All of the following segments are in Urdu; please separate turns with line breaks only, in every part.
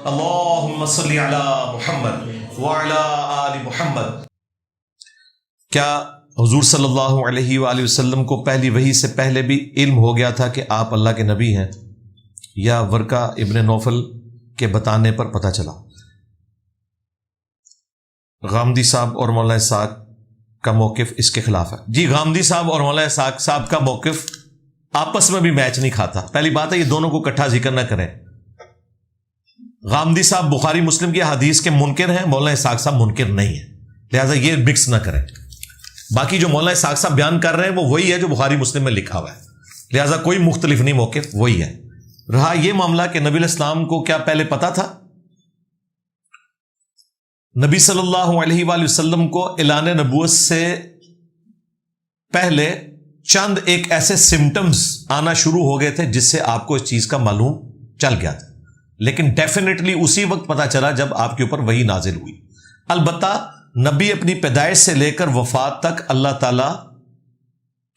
اللہم صلی علی محمد وعلی آل محمد۔ کیا حضور صلی اللہ علیہ وآلہ وسلم کو پہلی وحی سے پہلے بھی علم ہو گیا تھا کہ آپ اللہ کے نبی ہیں، یا ورقہ ابن نوفل کے بتانے پر پتہ چلا؟ غامدی صاحب اور مولانا اسحاق کا موقف اس کے خلاف ہے۔ جی، غامدی صاحب اور مولانا اسحاق صاحب کا موقف آپس میں بھی میچ نہیں کھاتا۔ پہلی بات ہے یہ دونوں کو اکٹھا ذکر نہ کریں۔ غامدی صاحب بخاری مسلم کی حدیث کے منکر ہیں، مولانا اسحاق صاحب منکر نہیں ہیں، لہذا یہ مکس نہ کریں۔ باقی جو مولانا اسحاق صاحب بیان کر رہے ہیں وہ وہی ہے جو بخاری مسلم میں لکھا ہوا ہے، لہذا کوئی مختلف نہیں، موقف وہی ہے۔ رہا یہ معاملہ کہ نبی علیہ السلام کو کیا پہلے پتا تھا؟ نبی صلی اللہ علیہ وآلہ وسلم کو اعلان نبوت سے پہلے چند ایک ایسے سمٹمز آنا شروع ہو گئے تھے جس سے آپ کو اس چیز کا معلوم چل گیا تھا، لیکن ڈیفینیٹلی اسی وقت پتا چلا جب آپ کے اوپر وحی نازل ہوئی۔ البتہ نبی اپنی پیدائش سے لے کر وفات تک اللہ تعالی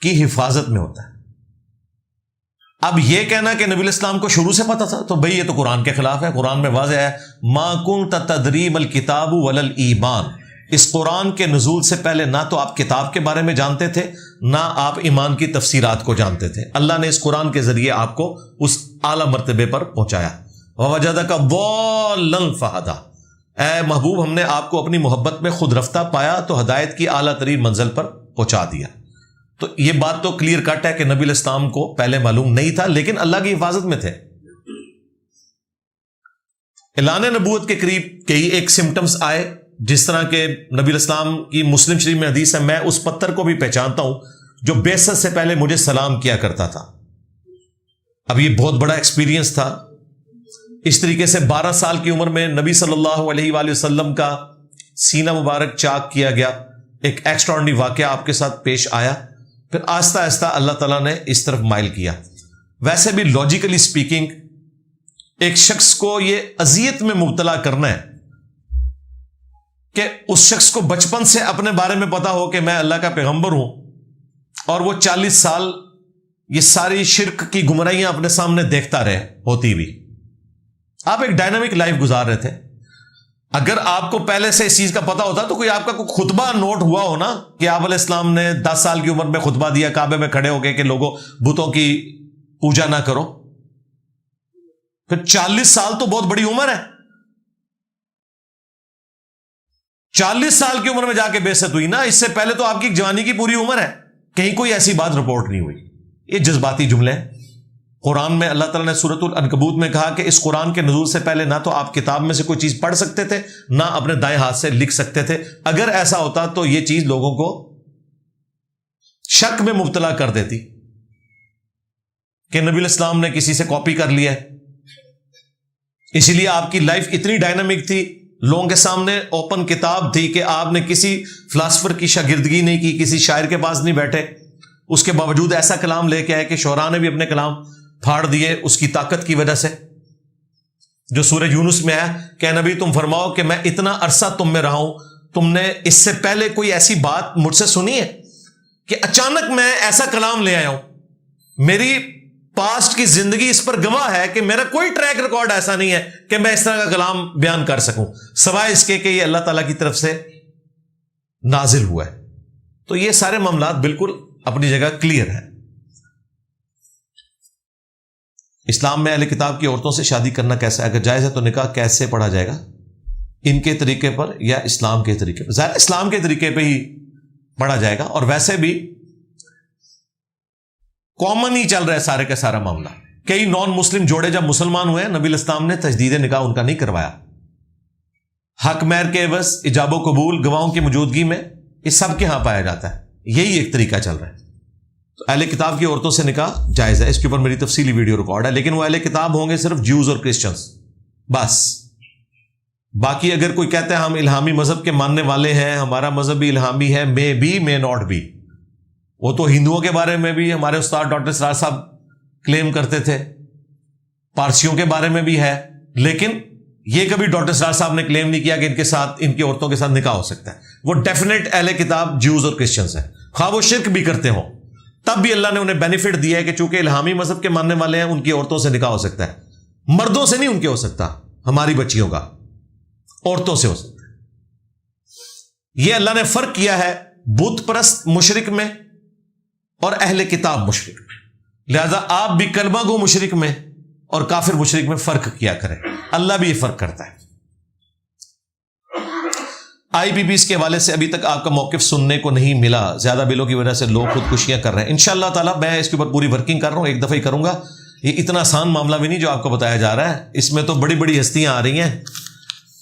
کی حفاظت میں ہوتا ہے۔ اب یہ کہنا کہ نبی علیہ السلام کو شروع سے پتا تھا تو بھئی یہ تو قرآن کے خلاف ہے۔ قرآن میں واضح ہے ما کنت تدری ما الکتاب ولا الایمان، اس قرآن کے نزول سے پہلے نہ تو آپ کتاب کے بارے میں جانتے تھے نہ آپ ایمان کی تفسیرات کو جانتے تھے۔ اللہ نے اس قرآن کے ذریعے آپ کو اس اعلیٰ مرتبے پر پہنچایا۔ ووجدک ضالا فہدی، اے محبوب ہم نے آپ کو اپنی محبت میں خود رفتہ پایا تو ہدایت کی اعلیٰ ترین منزل پر پہنچا دیا۔ تو یہ بات تو کلیئر کٹ ہے کہ نبی علیہ السلام کو پہلے معلوم نہیں تھا، لیکن اللہ کی حفاظت میں تھے۔ اعلان نبوت کے قریب کئی ایک سمٹمز آئے، جس طرح کہ نبی علیہ السلام کی مسلم شریف میں حدیث ہے میں اس پتھر کو بھی پہچانتا ہوں جو بعثت سے پہلے مجھے سلام کیا کرتا تھا۔ اب یہ بہت بڑا ایکسپیرینس تھا۔ اس طریقے سے 12 سال کی عمر میں نبی صلی اللہ علیہ وآلہ وسلم کا سینہ مبارک چاک کیا گیا، ایک ایکسٹراڈنری واقعہ آپ کے ساتھ پیش آیا، پھر آہستہ آہستہ اللہ تعالیٰ نے اس طرف مائل کیا۔ ویسے بھی لاجیکلی سپیکنگ ایک شخص کو یہ اذیت میں مبتلا کرنا ہے کہ اس شخص کو بچپن سے اپنے بارے میں پتا ہو کہ میں اللہ کا پیغمبر ہوں، اور وہ 40 سال یہ ساری شرک کی گمراہیاں اپنے سامنے دیکھتا رہے ہوتی بھی۔ آپ ایک ڈائنامک لائف گزار رہے تھے۔ اگر آپ کو پہلے سے اس چیز کا پتا ہوتا تو کوئی آپ کا کوئی خطبہ نوٹ ہوا ہو نا کہ آپ علیہ السلام نے 10 سال کی عمر میں خطبہ دیا کعبے میں کھڑے ہو گئے کہ لوگوں بتوں کی پوجا نہ کرو۔ پھر 40 سال تو بہت بڑی عمر ہے، 40 سال کی عمر میں جا کے بعثت ہوئی نا، اس سے پہلے تو آپ کی جوانی کی پوری عمر ہے، کہیں کوئی ایسی بات رپورٹ نہیں ہوئی۔ یہ جذباتی جملے ہیں۔ قرآن میں اللہ تعالیٰ نے سورۃ العنکبوت میں کہا کہ اس قرآن کے نزول سے پہلے نہ تو آپ کتاب میں سے کوئی چیز پڑھ سکتے تھے نہ اپنے دائیں ہاتھ سے لکھ سکتے تھے۔ اگر ایسا ہوتا تو یہ چیز لوگوں کو شک میں مبتلا کر دیتی کہ نبی علیہ السلام نے کسی سے کاپی کر لیا ہے۔ اسی لیے آپ کی لائف اتنی ڈائنامک تھی، لوگوں کے سامنے اوپن کتاب تھی کہ آپ نے کسی فلاسفر کی شاگردگی نہیں کی، کسی شاعر کے پاس نہیں بیٹھے، اس کے باوجود ایسا کلام لے کے آئے کہ شعراء نے بھی اپنے کلام پھاڑ دیے اس کی طاقت کی وجہ سے، جو سورہ یونس میں ہے کہ نبی تم فرماؤ کہ میں اتنا عرصہ تم میں رہا ہوں، تم نے اس سے پہلے کوئی ایسی بات مجھ سے سنی ہے کہ اچانک میں ایسا کلام لے آیا ہوں؟ میری پاسٹ کی زندگی اس پر گواہ ہے کہ میرا کوئی ٹریک ریکارڈ ایسا نہیں ہے کہ میں اس طرح کا کلام بیان کر سکوں، سوائے اس کے کہ یہ اللہ تعالیٰ کی طرف سے نازل ہوا ہے۔ تو یہ سارے معاملات بالکل اپنی جگہ کلیئر ہیں۔ اسلام میں اہل کتاب کی عورتوں سے شادی کرنا کیسا ہے؟ اگر جائز ہے تو نکاح کیسے پڑھا جائے گا؟ ان کے طریقے پر یا اسلام کے طریقے پر؟ ظاہر اسلام کے طریقے پہ ہی پڑھا جائے گا، اور ویسے بھی کامن ہی چل رہا ہے سارے کا سارا معاملہ۔ کئی نان مسلم جوڑے جب مسلمان ہوئے نبی علیہ السلام نے تجدید نکاح ان کا نہیں کروایا، حق مہر کے عوض ایجاب و قبول گواہوں کی موجودگی میں یہ سب کے ہاں پایا جاتا ہے، یہی ایک طریقہ چل رہا ہے۔ اہل کتاب کی عورتوں سے نکاح جائز ہے، اس کے اوپر میری تفصیلی ویڈیو ریکارڈ ہے، لیکن وہ اہل کتاب ہوں گے صرف جوز اور کرسچنز بس۔ باقی اگر کوئی کہتا ہے ہم الہامی مذہب کے ماننے والے ہیں، ہمارا مذہب بھی الہامی ہے، may be may not be, وہ تو ہندوؤں کے بارے میں بھی ہمارے استاد ڈاکٹر سراج صاحب کلیم کرتے تھے، پارسیوں کے بارے میں بھی ہے، لیکن یہ کبھی ڈاکٹر سراج صاحب نے کلیم نہیں کیا کہ ان کے ساتھ ان کی عورتوں کے ساتھ نکاح ہو سکتا ہے۔ وہ ڈیفینیٹ اہل کتاب جوز اور کرسچنز ہیں، خواہ وہ شرک بھی کرتے ہوں، تب بھی اللہ نے انہیں بینیفٹ دیا ہے کہ چونکہ الہامی مذہب کے ماننے والے ہیں ان کی عورتوں سے نکاح ہو سکتا ہے، مردوں سے نہیں ان کے ہو سکتا۔ ہماری بچیوں کا عورتوں سے ہو سکتا ہے. یہ اللہ نے فرق کیا ہے بت پرست مشرک میں اور اہل کتاب مشرک میں. لہذا آپ بھی کلمہ گو مشرک میں اور کافر مشرک میں فرق کیا کریں. اللہ بھی یہ فرق کرتا ہے. آئی پی پیز کے حوالے سے ابھی تک آپ کا موقف سننے کو نہیں ملا. زیادہ بلوں کی وجہ سے لوگ خودکشیاں کر رہے ہیں. انشاءاللہ تعالیٰ میں اس کے اوپر پوری ورکنگ کر رہا ہوں. ایک دفعہ ہی کروں گا. یہ اتنا آسان معاملہ بھی نہیں جو آپ کو بتایا جا رہا ہے. اس میں تو بڑی بڑی ہستیاں آ رہی ہیں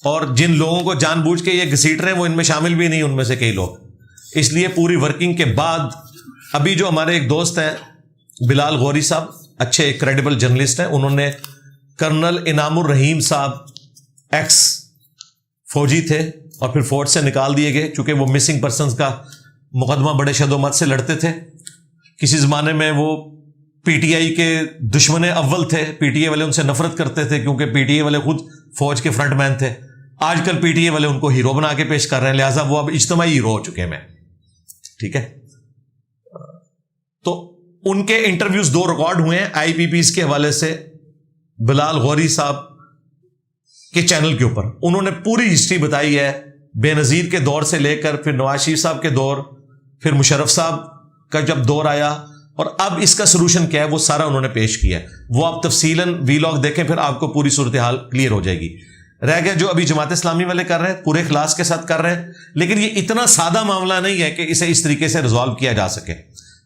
اور جن لوگوں کو جان بوجھ کے یہ گھسیٹ رہے ہیں وہ ان میں شامل بھی نہیں, ان میں سے کئی لوگ. اس لیے پوری ورکنگ کے بعد ابھی جو ہمارے ایک دوست ہیں بلال غوری صاحب, اچھے کریڈیبل جرنلسٹ ہیں, انہوں نے کرنل انعام الرحیم صاحب ایکس فوجی تھے اور پھر فوج سے نکال دیے گئے چونکہ وہ مسنگ پرسنز کا مقدمہ بڑے شد و مت سے لڑتے تھے. کسی زمانے میں وہ پی ٹی آئی کے دشمن اول تھے. پی ٹی آئی والے ان سے نفرت کرتے تھے کیونکہ پی ٹی آئی والے خود فوج کے فرنٹ مین تھے. آج کل پی ٹی آئی والے ان کو ہیرو بنا کے پیش کر رہے ہیں, لہٰذا وہ اب اجتماعی ہیرو ہو چکے ہیں. ٹھیک ہے, تو ان کے انٹرویوز 2 ریکارڈ ہوئے ہیں آئی پی پیز کے حوالے سے بلال غوری صاحب کے چینل کے اوپر. انہوں نے پوری ہسٹری بتائی ہے بے نظیر کے دور سے لے کر پھر نواز شریف صاحب کے دور, پھر مشرف صاحب کا جب دور آیا اور اب اس کا سلوشن کیا ہے وہ سارا انہوں نے پیش کیا ہے. وہ آپ تفصیلاً ویلاگ دیکھیں پھر آپ کو پوری صورتحال کلیئر ہو جائے گی. رہ گیا جو ابھی جماعت اسلامی والے کر رہے ہیں, پورے اخلاص کے ساتھ کر رہے ہیں, لیکن یہ اتنا سادہ معاملہ نہیں ہے کہ اسے اس طریقے سے ریزالو کیا جا سکے.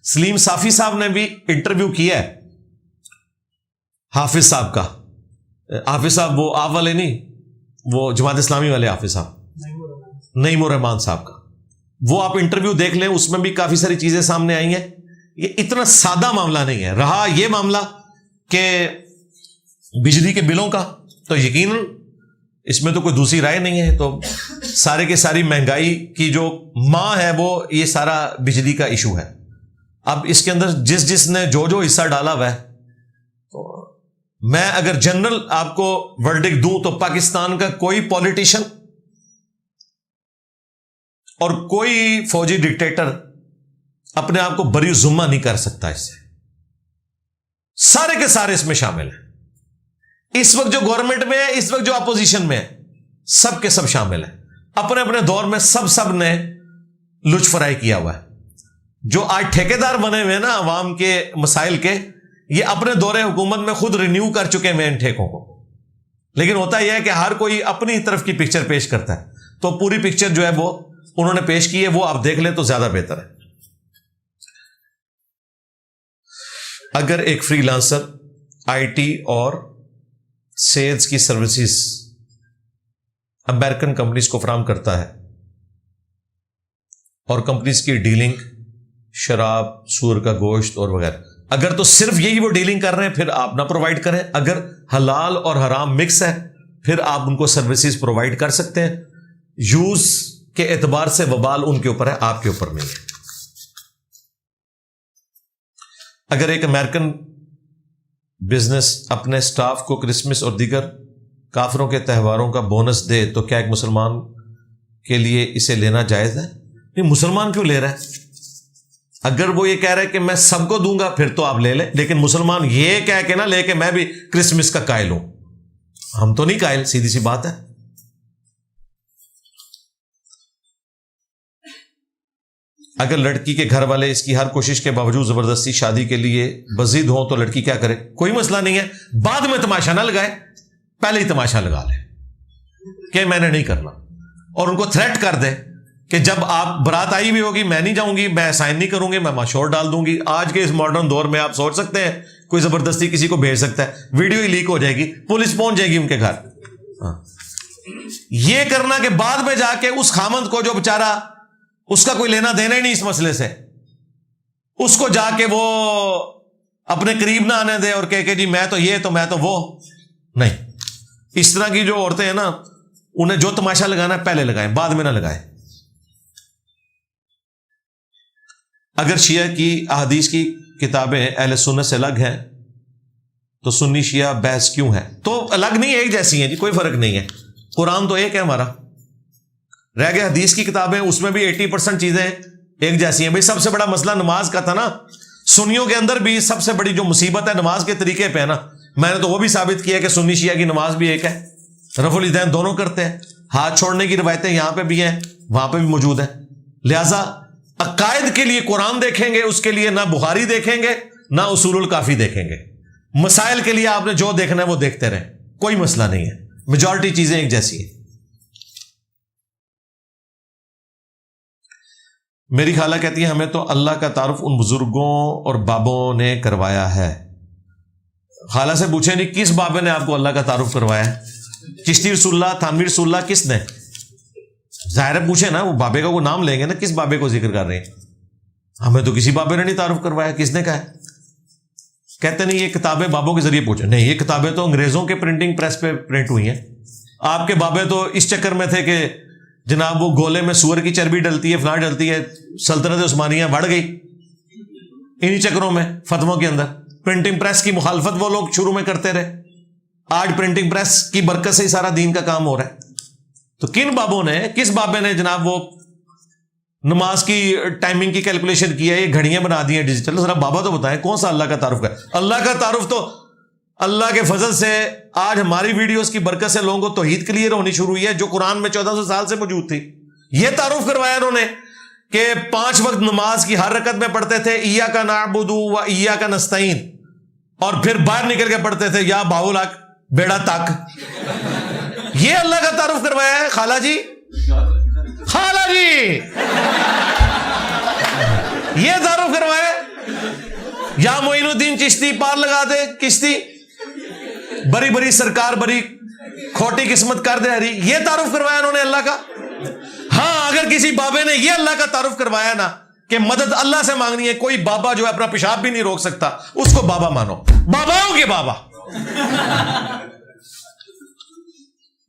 سلیم صافی صاحب نے بھی انٹرویو کیا ہے حافظ صاحب کا. حافظ صاحب وہ آپ والے نہیں, وہ جماعت اسلامی والے حافظ صاحب, نعیم الرحمان صاحب کا. وہ آپ انٹرویو دیکھ لیں, اس میں بھی کافی ساری چیزیں سامنے آئی ہیں. یہ اتنا سادہ معاملہ نہیں ہے. رہا یہ معاملہ کہ بجلی کے بلوں کا, تو یقیناً اس میں تو کوئی دوسری رائے نہیں ہے. تو سارے کے ساری مہنگائی کی جو ماں ہے وہ یہ سارا بجلی کا ایشو ہے. اب اس کے اندر جس نے جو حصہ ڈالا ہوا ہے, تو میں اگر جنرل آپ کو ورڈکٹ دوں تو پاکستان کا کوئی پولیٹیشین اور کوئی فوجی ڈکٹیٹر اپنے آپ کو بری ذمہ نہیں کر سکتا. اس سے سارے کے سارے اس میں شامل ہیں. اس وقت جو گورنمنٹ میں ہے, اس وقت جو اپوزیشن میں ہے, سب کے سب شامل ہیں. اپنے اپنے دور میں سب نے لچ فرائی کیا ہوا ہے. جو آج ٹھیکیدار بنے ہوئے نا عوام کے مسائل کے, یہ اپنے دور حکومت میں خود رینیو کر چکے ہیں ان ٹھیکوں کو. لیکن ہوتا یہ ہے کہ ہر کوئی اپنی طرف کی پکچر پیش کرتا ہے, تو پوری پکچر جو ہے وہ انہوں نے پیش کی ہے, وہ آپ دیکھ لیں تو زیادہ بہتر ہے. اگر ایک فری لانسر آئی ٹی اور سیلز کی سروسز امریکن کمپنیز کو فراہم کرتا ہے اور کمپنیز کی ڈیلنگ شراب, سور کا گوشت اور وغیرہ, اگر تو صرف یہی وہ ڈیلنگ کر رہے ہیں پھر آپ نہ پرووائڈ کریں. اگر حلال اور حرام مکس ہے پھر آپ ان کو سروسز پرووائڈ کر سکتے ہیں. یوز کے اعتبار سے وبال ان کے اوپر ہے, آپ کے اوپر نہیں ہے. اگر ایک امریکن بزنس اپنے سٹاف کو کرسمس اور دیگر کافروں کے تہواروں کا بونس دے تو کیا ایک مسلمان کے لیے اسے لینا جائز ہے؟ نہیں, مسلمان کیوں لے رہا ہے؟ اگر وہ یہ کہہ رہا ہے کہ میں سب کو دوں گا پھر تو آپ لے لیں, لیکن مسلمان یہ کہہ کے نہ لے کہ میں بھی کرسمس کا قائل ہوں. ہم تو نہیں قائل, سیدھی سی بات ہے. اگر لڑکی کے گھر والے اس کی ہر کوشش کے باوجود زبردستی شادی کے لیے بضد ہوں تو لڑکی کیا کرے؟ کوئی مسئلہ نہیں ہے, بعد میں تماشا نہ لگائے, پہلے ہی تماشا لگا لے کہ میں نے نہیں کرنا, اور ان کو تھریٹ کر دے کہ جب آپ برات آئی بھی ہوگی میں نہیں جاؤں گی, میں سائن نہیں کروں گی, میں مشور ڈال دوں گی. آج کے اس ماڈرن دور میں آپ سوچ سکتے ہیں کوئی زبردستی کسی کو بھیج سکتا ہے, ویڈیو ہی لیک ہو جائے گی, پولیس پہنچ جائے گی ان کے گھر. یہ کرنا کہ بعد میں جا کے اس خامند کو جو بیچارہ اس کا کوئی لینا دینا ہی نہیں اس مسئلے سے, اس کو جا کے وہ اپنے قریب نہ آنے دے اور کہ جی میں تو یہ تو میں تو وہ نہیں. اس طرح کی جو عورتیں ہیں نا, انہیں جو تماشا لگانا ہے پہلے لگائیں, بعد میں نہ لگائیں. اگر شیعہ کی احادیث کی کتابیں اہل سنت سے الگ ہیں تو سنی شیعہ بحث کیوں ہے؟ تو الگ نہیں, ایک جیسی ہیں جی, کوئی فرق نہیں ہے. قرآن تو ایک ہے ہمارا. رہ گئے حدیث کی کتابیں, اس میں بھی 80% چیزیں ایک جیسی ہیں. بھائی سب سے بڑا مسئلہ نماز کا تھا نا, سنیوں کے اندر بھی سب سے بڑی جو مصیبت ہے نماز کے طریقے پہ ہے نا. میں نے تو وہ بھی ثابت کیا کہ سنی شیعہ کی نماز بھی ایک ہے. رفع الیدین دونوں کرتے ہیں. ہاتھ چھوڑنے کی روایتیں یہاں پہ بھی ہیں, وہاں پہ بھی موجود ہیں. لہذا عقائد کے لیے قرآن دیکھیں گے, اس کے لیے نہ بخاری دیکھیں گے نہ اصول الکافی دیکھیں گے. مسائل کے لیے آپ نے جو دیکھنا ہے وہ دیکھتے رہیں, کوئی مسئلہ نہیں ہے, میجورٹی چیزیں ایک جیسی ہیں. میری خالہ کہتی ہے ہمیں تو اللہ کا تعارف ان بزرگوں اور بابوں نے کروایا ہے. خالہ سے پوچھیں نہیں کس بابے نے آپ کو اللہ کا تعارف کروایا ہے؟ چشتی رسول اللہ, تھانوی رسول اللہ, کس نے؟ ظاہر ہے پوچھیں نا, وہ بابے کا وہ نام لیں گے نا, کس بابے کو ذکر کر رہے ہیں؟ ہمیں تو کسی بابے نے نہیں تعارف کروایا. کس نے کہا ہے؟ کہتے نہیں یہ کتابیں بابوں کے ذریعے پوچھیں. نہیں, یہ کتابیں تو انگریزوں کے پرنٹنگ پریس پہ پرنٹ ہوئی ہیں. آپ کے بابے تو اس چکر میں تھے کہ جناب وہ گولے میں سور کی چربی ڈلتی ہے, فلاں ڈلتی ہے, سلطنت عثمانیہ بڑھ گئی انہی چکروں میں. فتووں کے اندر پرنٹنگ پریس کی مخالفت وہ لوگ شروع میں کرتے رہے. آج پرنٹنگ پریس کی برکت سے ہی سارا دین کا کام ہو رہا ہے. تو کن بابوں نے, کس بابے نے جناب وہ نماز کی ٹائمنگ کی کیلکولیشن کی ہے, یہ گھڑیاں بنا دی ہیں ڈیجیٹل؟ ذرا بابا تو بتائیں کون سا اللہ کا تعارف کا؟ اللہ کا تعارف تو اللہ کے فضل سے آج ہماری ویڈیوز کی برکت سے لوگوں کو توحید کلیئر ہونی شروع ہوئی ہے, جو قرآن میں 1400 سال سے موجود تھی. یہ تعارف کروایا انہوں نے کہ 5 وقت نماز کی ہر رکعت میں پڑھتے تھے ایاک نعبد و ایاک نستعین, اور پھر باہر نکل کے پڑھتے تھے یا باول حق بیڑا تک. یہ اللہ کا تعارف کروایا ہے خالہ جی. خالہ جی یہ تعارف کروایا ہے. یا معین الدین چشتی پار لگا دے کشتی, بڑی بڑی سرکار بڑی کھوٹی قسمت کر دے ہری, یہ تعارف کروایا انہوں نے اللہ کا. ہاں اگر کسی بابے نے یہ اللہ کا تعارف کروایا نا کہ مدد اللہ سے مانگنی ہے, کوئی بابا جو ہے اپنا پیشاب بھی نہیں روک سکتا, اس کو بابا مانو. باباؤں کے بابا.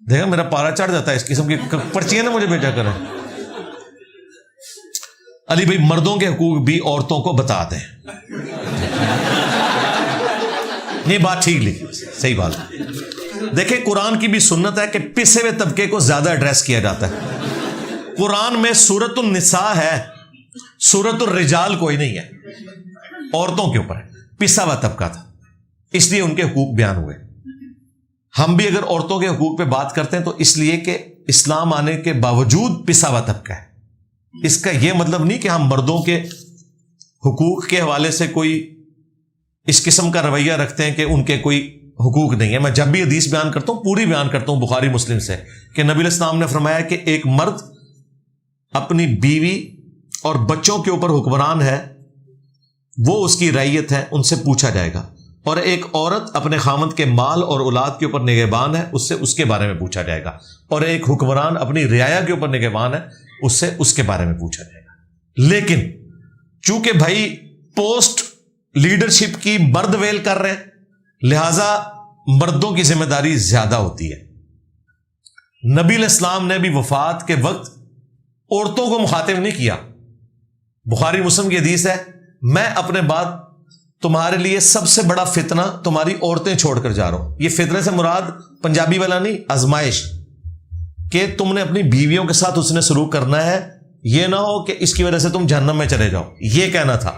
دیکھا میرا پارا چڑھ جاتا ہے, اس قسم کی پرچیاں نا مجھے بھیجا کریں. علی بھائی مردوں کے حقوق بھی عورتوں کو بتا دیں. یہ بات ٹھیک لکھی, صحیح بات ہے. دیکھیں قرآن کی بھی سنت ہے کہ پسے ہوئے طبقے کو زیادہ ایڈریس کیا جاتا ہے. قرآن میں سورۃ النساء ہے, سورۃ الرجال کوئی نہیں ہے. عورتوں کے اوپر پسا ہوا طبقہ تھا, اس لیے ان کے حقوق بیان ہوئے. ہم بھی اگر عورتوں کے حقوق پہ بات کرتے ہیں تو اس لیے کہ اسلام آنے کے باوجود پسا ہوا طبقہ ہے. اس کا یہ مطلب نہیں کہ ہم مردوں کے حقوق کے حوالے سے کوئی اس قسم کا رویہ رکھتے ہیں کہ ان کے کوئی حقوق نہیں ہے. میں جب بھی حدیث بیان کرتا ہوں پوری بیان کرتا ہوں بخاری مسلم سے, کہ نبی علیہ السلام نے فرمایا کہ ایک مرد اپنی بیوی اور بچوں کے اوپر حکمران ہے, وہ اس کی رعیت ہے, ان سے پوچھا جائے گا. اور ایک عورت اپنے خامند کے مال اور اولاد کے اوپر نگہبان ہے, اس سے اس کے بارے میں پوچھا جائے گا. اور ایک حکمران اپنی رعایا کے اوپر نگہبان ہے, اس سے اس کے بارے میں پوچھا جائے گا. لیکن چونکہ بھائی پوسٹ لیڈرشپ کی مرد ویل کر رہے ہیں, لہذا مردوں کی ذمہ داری زیادہ ہوتی ہے. نبی علیہ السلام نے بھی وفات کے وقت عورتوں کو مخاطب نہیں کیا. بخاری مسلم کی حدیث ہے, میں اپنے بعد تمہارے لیے سب سے بڑا فتنہ تمہاری عورتیں چھوڑ کر جا رہا ہوں. یہ فتنے سے مراد پنجابی والا نہیں, آزمائش, کہ تم نے اپنی بیویوں کے ساتھ اس نے سلوک کرنا ہے, یہ نہ ہو کہ اس کی وجہ سے تم جہنم میں چلے جاؤ, یہ کہنا تھا.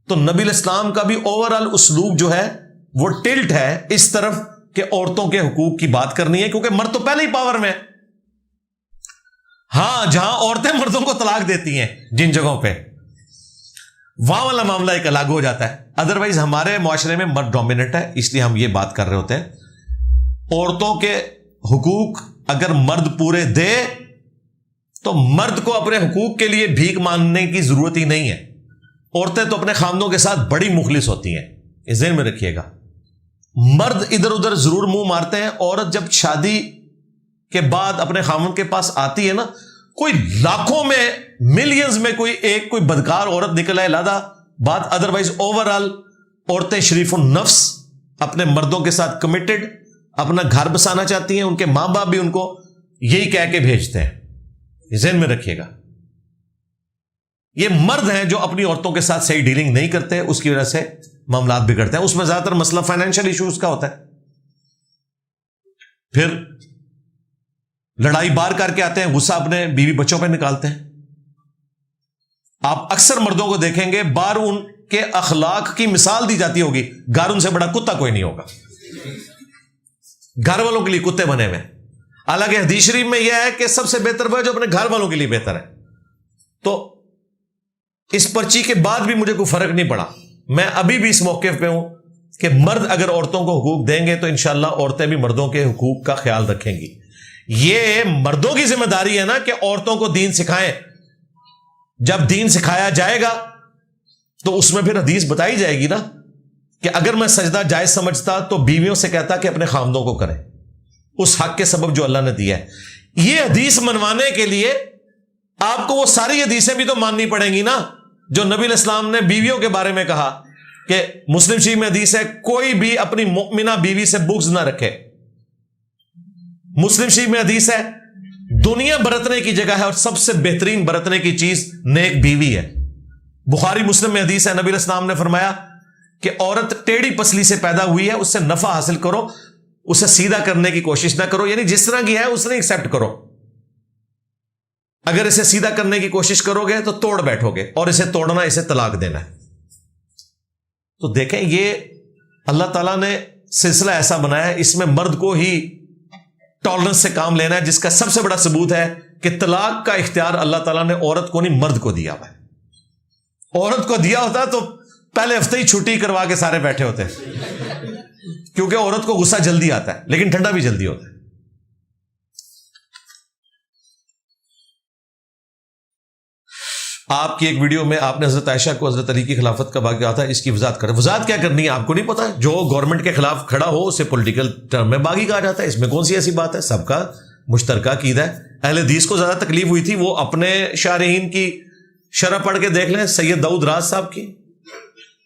تو نبی علیہ السلام کا بھی اوور آل اسلوب جو ہے وہ ٹلٹ ہے اس طرف کہ عورتوں کے حقوق کی بات کرنی ہے, کیونکہ مرد تو پہلے ہی پاور میں ہے. ہاں جہاں عورتیں مردوں کو طلاق دیتی ہیں جن جگہوں پہ, وہاں والا معاملہ ایک الگ ہو جاتا ہے. ادروائز ہمارے معاشرے میں مرد ڈومیننٹ ہے, اس لیے ہم یہ بات کر رہے ہوتے ہیں. عورتوں کے حقوق اگر مرد پورے دے تو مرد کو اپنے حقوق کے لیے بھیک مانگنے کی ضرورت ہی نہیں ہے. عورتیں تو اپنے خامدوں کے ساتھ بڑی مخلص ہوتی ہیں, اس ذہن میں رکھیے گا. مرد ادھر ادھر ضرور منہ مارتے ہیں, عورت جب شادی کے بعد اپنے خامد کے پاس آتی ہے نا, کوئی لاکھوں میں ملینز میں کوئی بدکار عورت نکل آئے علیحدہ بات. ادروائز اوور آل عورتیں شریف النفس, اپنے مردوں کے ساتھ کمیٹڈ, اپنا گھر بسانا چاہتی ہیں. ان کے ماں باپ بھی ان کو یہی کہہ کے بھیجتے ہیں, ذہن میں رکھیے گا. یہ مرد ہیں جو اپنی عورتوں کے ساتھ صحیح ڈیلنگ نہیں کرتے, اس کی وجہ سے معاملات بگڑتے ہیں. اس میں زیادہ تر مسئلہ فائنینشیل ایشوز کا ہوتا ہے. پھر لڑائی بار کر کے آتے ہیں, غصہ اپنے بیوی بچوں پہ نکالتے ہیں. آپ اکثر مردوں کو دیکھیں گے باہر ان کے اخلاق کی مثال دی جاتی ہوگی, گھر ان سے بڑا کتا کوئی نہیں ہوگا. گھر والوں کے لیے کتے بنے ہوئے, حالانکہ حدیث شریف میں یہ ہے کہ سب سے بہتر وہ ہے جو اپنے گھر والوں کے لیے بہتر ہے. تو اس پرچی کے بعد بھی مجھے کوئی فرق نہیں پڑا. میں ابھی بھی اس موقف پہ ہوں کہ مرد اگر عورتوں کو حقوق دیں گے تو انشاءاللہ عورتیں بھی مردوں کے حقوق کا خیال رکھیں گی. یہ مردوں کی ذمہ داری ہے نا کہ عورتوں کو دین سکھائیں. جب دین سکھایا جائے گا تو اس میں پھر حدیث بتائی جائے گی نا کہ اگر میں سجدہ جائز سمجھتا تو بیویوں سے کہتا کہ اپنے خامدوں کو کریں اس حق کے سبب جو اللہ نے دیا ہے. یہ حدیث منوانے کے لیے آپ کو وہ ساری حدیثیں بھی تو ماننی پڑیں گی نا جو نبی علیہ السلام نے بیویوں کے بارے میں کہا کہ مسلم شریف میں حدیث ہے کوئی بھی اپنی مؤمنہ بیوی سے بغض نہ رکھے. مسلم شریف میں حدیث ہے دنیا برتنے کی جگہ ہے اور سب سے بہترین برتنے کی چیز نیک بیوی ہے. بخاری مسلم میں حدیث ہے نبی علیہ السلام نے فرمایا کہ عورت ٹیڑھی پسلی سے پیدا ہوئی ہے اس سے نفع حاصل کرو اسے سیدھا کرنے کی کوشش نہ کرو. یعنی جس طرح کی ہے اس نے ایکسپٹ کرو. اگر اسے سیدھا کرنے کی کوشش کرو گے تو توڑ بیٹھو گے اور اسے توڑنا اسے طلاق دینا ہے. تو دیکھیں یہ اللہ تعالیٰ نے سلسلہ ایسا بنایا ہے اس میں مرد کو ہی ٹالرنس سے کام لینا ہے جس کا سب سے بڑا ثبوت ہے کہ طلاق کا اختیار اللہ تعالیٰ نے عورت کو نہیں مرد کو دیا ہوا ہے. عورت کو دیا ہوتا تو پہلے ہفتے ہی چھٹی کروا کے سارے بیٹھے ہوتے کیونکہ عورت کو غصہ جلدی آتا ہے لیکن ٹھنڈا بھی جلدی ہوتا ہے. آپ کی ایک ویڈیو میں آپ نے حضرت عائشہ کو حضرت علی کی خلافت کا واقعہ کہا تھا. اس کی وضاحت کریں. وضاحت کیا کرنی ہے آپ کو نہیں پتا. جو گورنمنٹ کے خلاف کھڑا ہو اسے پولیٹیکل ٹرم میں باغی کہا جاتا ہے. اس میں کون سی ایسی بات ہے؟ سب کا مشترکہ عقیدہ ہے. اہل حدیث کو زیادہ تکلیف ہوئی تھی وہ اپنے شارحین کی شرح پڑھ کے دیکھ لیں سید داؤد راز صاحب کی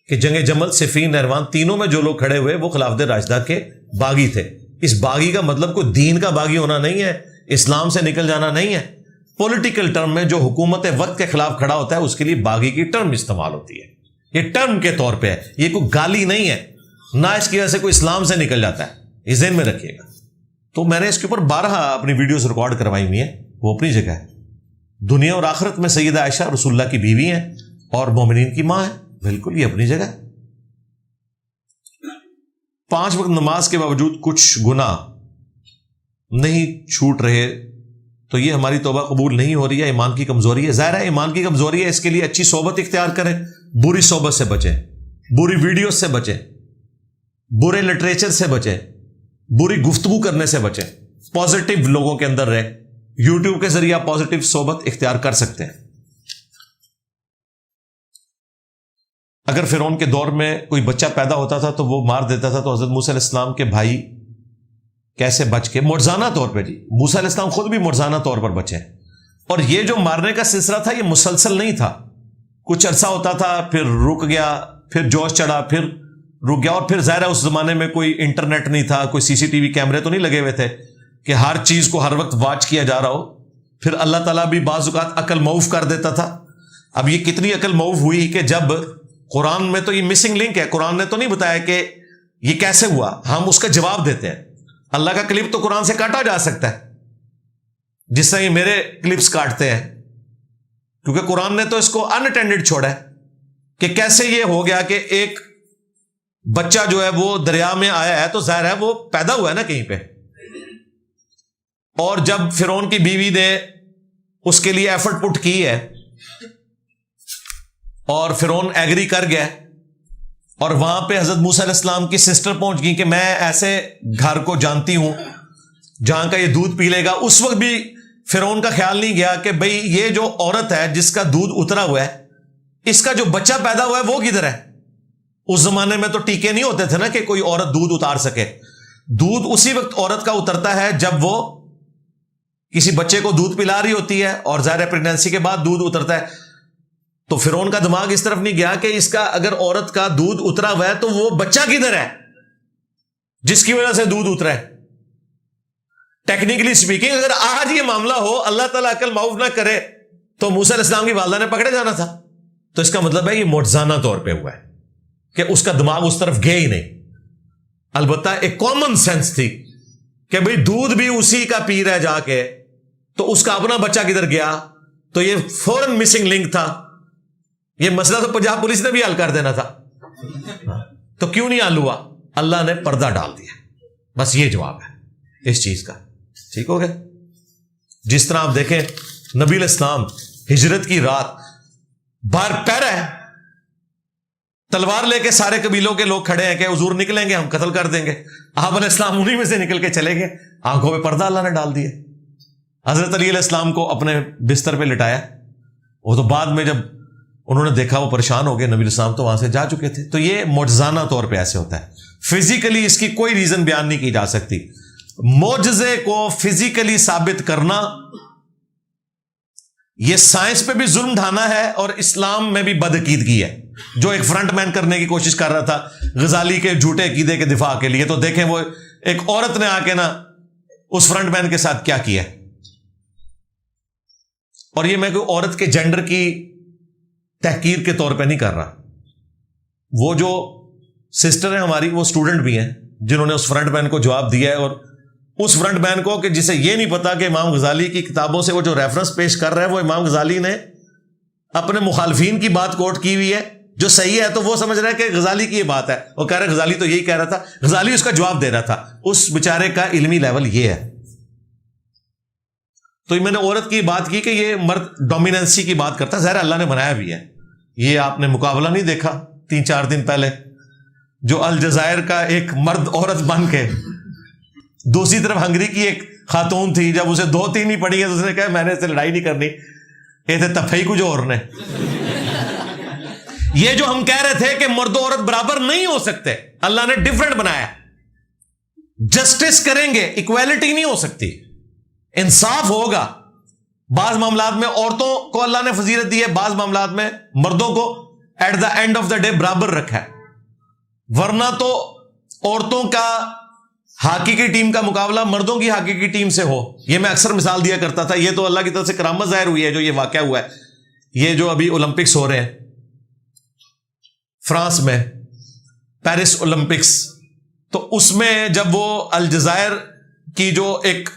کہ جنگ جمل صفین نہروان تینوں میں جو لوگ کھڑے ہوئے وہ خلافت راشدہ کے باغی تھے. اس باغی کا مطلب کوئی دین کا باغی ہونا نہیں ہے اسلام سے نکل جانا نہیں ہے. پولیٹیکل ٹرم میں جو حکومت وقت کے خلاف کھڑا ہوتا ہے اس کے لیے باغی کی ٹرم استعمال ہوتی ہے. یہ ٹرم کے طور پہ ہے یہ کوئی گالی نہیں ہے نہ اس کی وجہ سے کوئی اسلام سے نکل جاتا ہے. یہ ذہن میں رکھیے گا. تو میں نے اس کے اوپر 12 اپنی ویڈیوز ریکارڈ کروائی ہوئی ہیں وہ اپنی جگہ ہے. دنیا اور آخرت میں سیدہ عائشہ رسول اللہ کی بیوی ہیں اور مومنین کی ماں ہے. بالکل یہ اپنی جگہ. 5 وقت نماز کے باوجود کچھ گناہ نہیں چھوٹ رہے تو یہ ہماری توبہ قبول نہیں ہو رہی ہے ایمان کی کمزوری ہے. ظاہر ہے ایمان کی کمزوری ہے. اس کے لیے اچھی صحبت اختیار کریں بری صحبت سے بچیں بری ویڈیوز سے بچیں برے لٹریچر سے بچیں بری گفتگو کرنے سے بچیں پازیٹیو لوگوں کے اندر رہیں. یوٹیوب کے ذریعے آپ پازیٹیو صحبت اختیار کر سکتے ہیں. اگر فرعون کے دور میں کوئی بچہ پیدا ہوتا تھا تو وہ مار دیتا تھا تو حضرت موسیٰ علیہ السلام کے بھائی کیسے بچ کے معجزانہ طور پہ موسیٰ علیہ السلام خود بھی معجزانہ طور پر بچے. اور یہ جو مارنے کا سلسلہ تھا یہ مسلسل نہیں تھا. کچھ عرصہ ہوتا تھا پھر رک گیا پھر جوش چڑھا پھر رک گیا. اور پھر ظاہر ہے اس زمانے میں کوئی انٹرنیٹ نہیں تھا کوئی سی سی ٹی وی کیمرے تو نہیں لگے ہوئے تھے کہ ہر چیز کو ہر وقت واچ کیا جا رہا ہو. پھر اللہ تعالیٰ بھی بعض اوقات عقل معاف کر دیتا تھا. اب یہ کتنی عقل معاف ہوئی کہ جب قرآن میں تو یہ مسنگ لنک ہے قرآن نے تو نہیں بتایا کہ یہ کیسے ہوا ہم اس کا جواب دیتے ہیں. اللہ کا کلپ تو قرآن سے کاٹا جا سکتا ہے جس سے یہ میرے کلپس کاٹتے ہیں کیونکہ قرآن نے تو اس کو ان اٹینڈڈ چھوڑا ہے کہ کیسے یہ ہو گیا کہ ایک بچہ جو ہے وہ دریا میں آیا ہے تو ظاہر ہے وہ پیدا ہوا ہے نا کہیں پہ. اور جب فرعون کی بیوی نے اس کے لیے ایفرٹ پٹ کی ہے اور فرعون ایگری کر گیا اور وہاں پہ حضرت موسیٰ علیہ السلام کی سسٹر پہنچ گئی کہ میں ایسے گھر کو جانتی ہوں جہاں کا یہ دودھ پی لے گا. اس وقت بھی فرعون کا خیال نہیں گیا کہ بھئی یہ جو عورت ہے جس کا دودھ اترا ہوا ہے اس کا جو بچہ پیدا ہوا ہے وہ کدھر ہے. اس زمانے میں تو ٹیکے نہیں ہوتے تھے نا کہ کوئی عورت دودھ اتار سکے. دودھ اسی وقت عورت کا اترتا ہے جب وہ کسی بچے کو دودھ پلا رہی ہوتی ہے اور ظاہر پریگنینسی کے بعد دودھ اترتا ہے. تو فرعون کا دماغ اس طرف نہیں گیا کہ اس کا اگر عورت کا دودھ اترا ہوا ہے تو وہ بچہ کدھر ہے جس کی وجہ سے دودھ اترا ہے. ٹیکنیکلی سپیکنگ اگر آج یہ معاملہ ہو اللہ تعالیٰ عقل معاف نہ کرے تو موسیٰ علیہ السلام کی والدہ نے پکڑے جانا تھا. تو اس کا مطلب ہے یہ معجزانہ طور پہ ہوا ہے کہ اس کا دماغ اس طرف گیا ہی نہیں. البتہ ایک کامن سینس تھی کہ بھئی دودھ بھی اسی کا پی رہا جا کے تو اس کا اپنا بچہ کدھر گیا. تو یہ فوراً مسنگ لنک تھا. یہ مسئلہ تو پنجاب پولیس نے بھی حل کر دینا تھا تو کیوں نہیں حل ہوا؟ اللہ نے پردہ ڈال دیا. بس یہ جواب ہے اس چیز کا. ٹھیک ہو گیا. جس طرح آپ دیکھیں نبی علیہ السلام ہجرت کی رات باہر پیرا ہے, تلوار لے کے سارے قبیلوں کے لوگ کھڑے ہیں کہ حضور نکلیں گے ہم قتل کر دیں گے. آپ علیہ السلام انہی میں سے نکل کے چلے گئے, آنکھوں پہ پردہ اللہ نے ڈال دیا. حضرت علی علیہ السلام کو اپنے بستر پہ لٹایا, وہ تو بعد میں جب انہوں نے دیکھا وہ پریشان ہو گئے, نبی علیہ السلام تو وہاں سے جا چکے تھے. تو یہ معجزانہ طور پہ ایسے ہوتا ہے, فزیکلی اس کی کوئی ریزن بیان نہیں کی جا سکتی. معجزے کو فزیکلی ثابت کرنا یہ سائنس پہ بھی ظلم ڈھانا ہے اور اسلام میں بھی بدعقیدگی ہے, جو ایک فرنٹ مین کرنے کی کوشش کر رہا تھا غزالی کے جھوٹے عقیدے کے دفاع کے لیے. تو دیکھیں وہ ایک عورت نے آ کے نا اس فرنٹ مین کے ساتھ کیا کیا. اور یہ میں کوئی عورت کے جینڈر کی تحقیر کے طور پہ نہیں کر رہا. وہ جو سسٹر ہیں ہماری, وہ اسٹوڈنٹ بھی ہیں جنہوں نے اس فرنٹ مین کو جواب دیا ہے, اور اس فرنٹ مین کو کہ جسے یہ نہیں پتا کہ امام غزالی کی کتابوں سے وہ جو ریفرنس پیش کر رہا ہے وہ امام غزالی نے اپنے مخالفین کی بات کوٹ کی ہوئی ہے جو صحیح ہے, تو وہ سمجھ رہا ہے کہ غزالی کی یہ بات ہے, وہ کہہ رہا ہے غزالی تو یہی کہہ رہا تھا, غزالی اس کا جواب دے رہا تھا. اس بیچارے کا علمی لیول یہ ہے. تو میں نے عورت کی بات کی کہ یہ مرد ڈومیننسی کی بات کرتا ہے, ظاہر اللہ نے بنایا بھی ہے. یہ آپ نے مقابلہ نہیں دیکھا 3-4 دن پہلے جو الجزائر کا ایک مرد عورت بن کے, دوسری طرف ہنگری کی ایک خاتون تھی, جب اسے 2-3 ہی پڑی ہے تو اس نے کہا میں نے اس سے لڑائی نہیں کرنی, یہ تھے تفہی کو جو اور نے. یہ جو ہم کہہ رہے تھے کہ مرد و عورت برابر نہیں ہو سکتے, اللہ نے ڈیفرنٹ بنایا. جسٹس کریں گے, ایکویلٹی نہیں ہو سکتی, انصاف ہوگا. بعض معاملات میں عورتوں کو اللہ نے فضیلت دی ہے, بعض معاملات میں مردوں کو at the end of the day برابر رکھا ہے. ورنہ تو عورتوں کا ہاکی کی ٹیم کا مقابلہ مردوں کی ہاکی کی ٹیم سے ہو. یہ میں اکثر مثال دیا کرتا تھا. یہ تو اللہ کی طرف سے کرامت ظاہر ہوئی ہے جو یہ واقعہ ہوا ہے. یہ جو ابھی اولمپکس ہو رہے ہیں فرانس میں, پیرس اولمپکس, تو اس میں جب وہ الجزائر کی جو ایک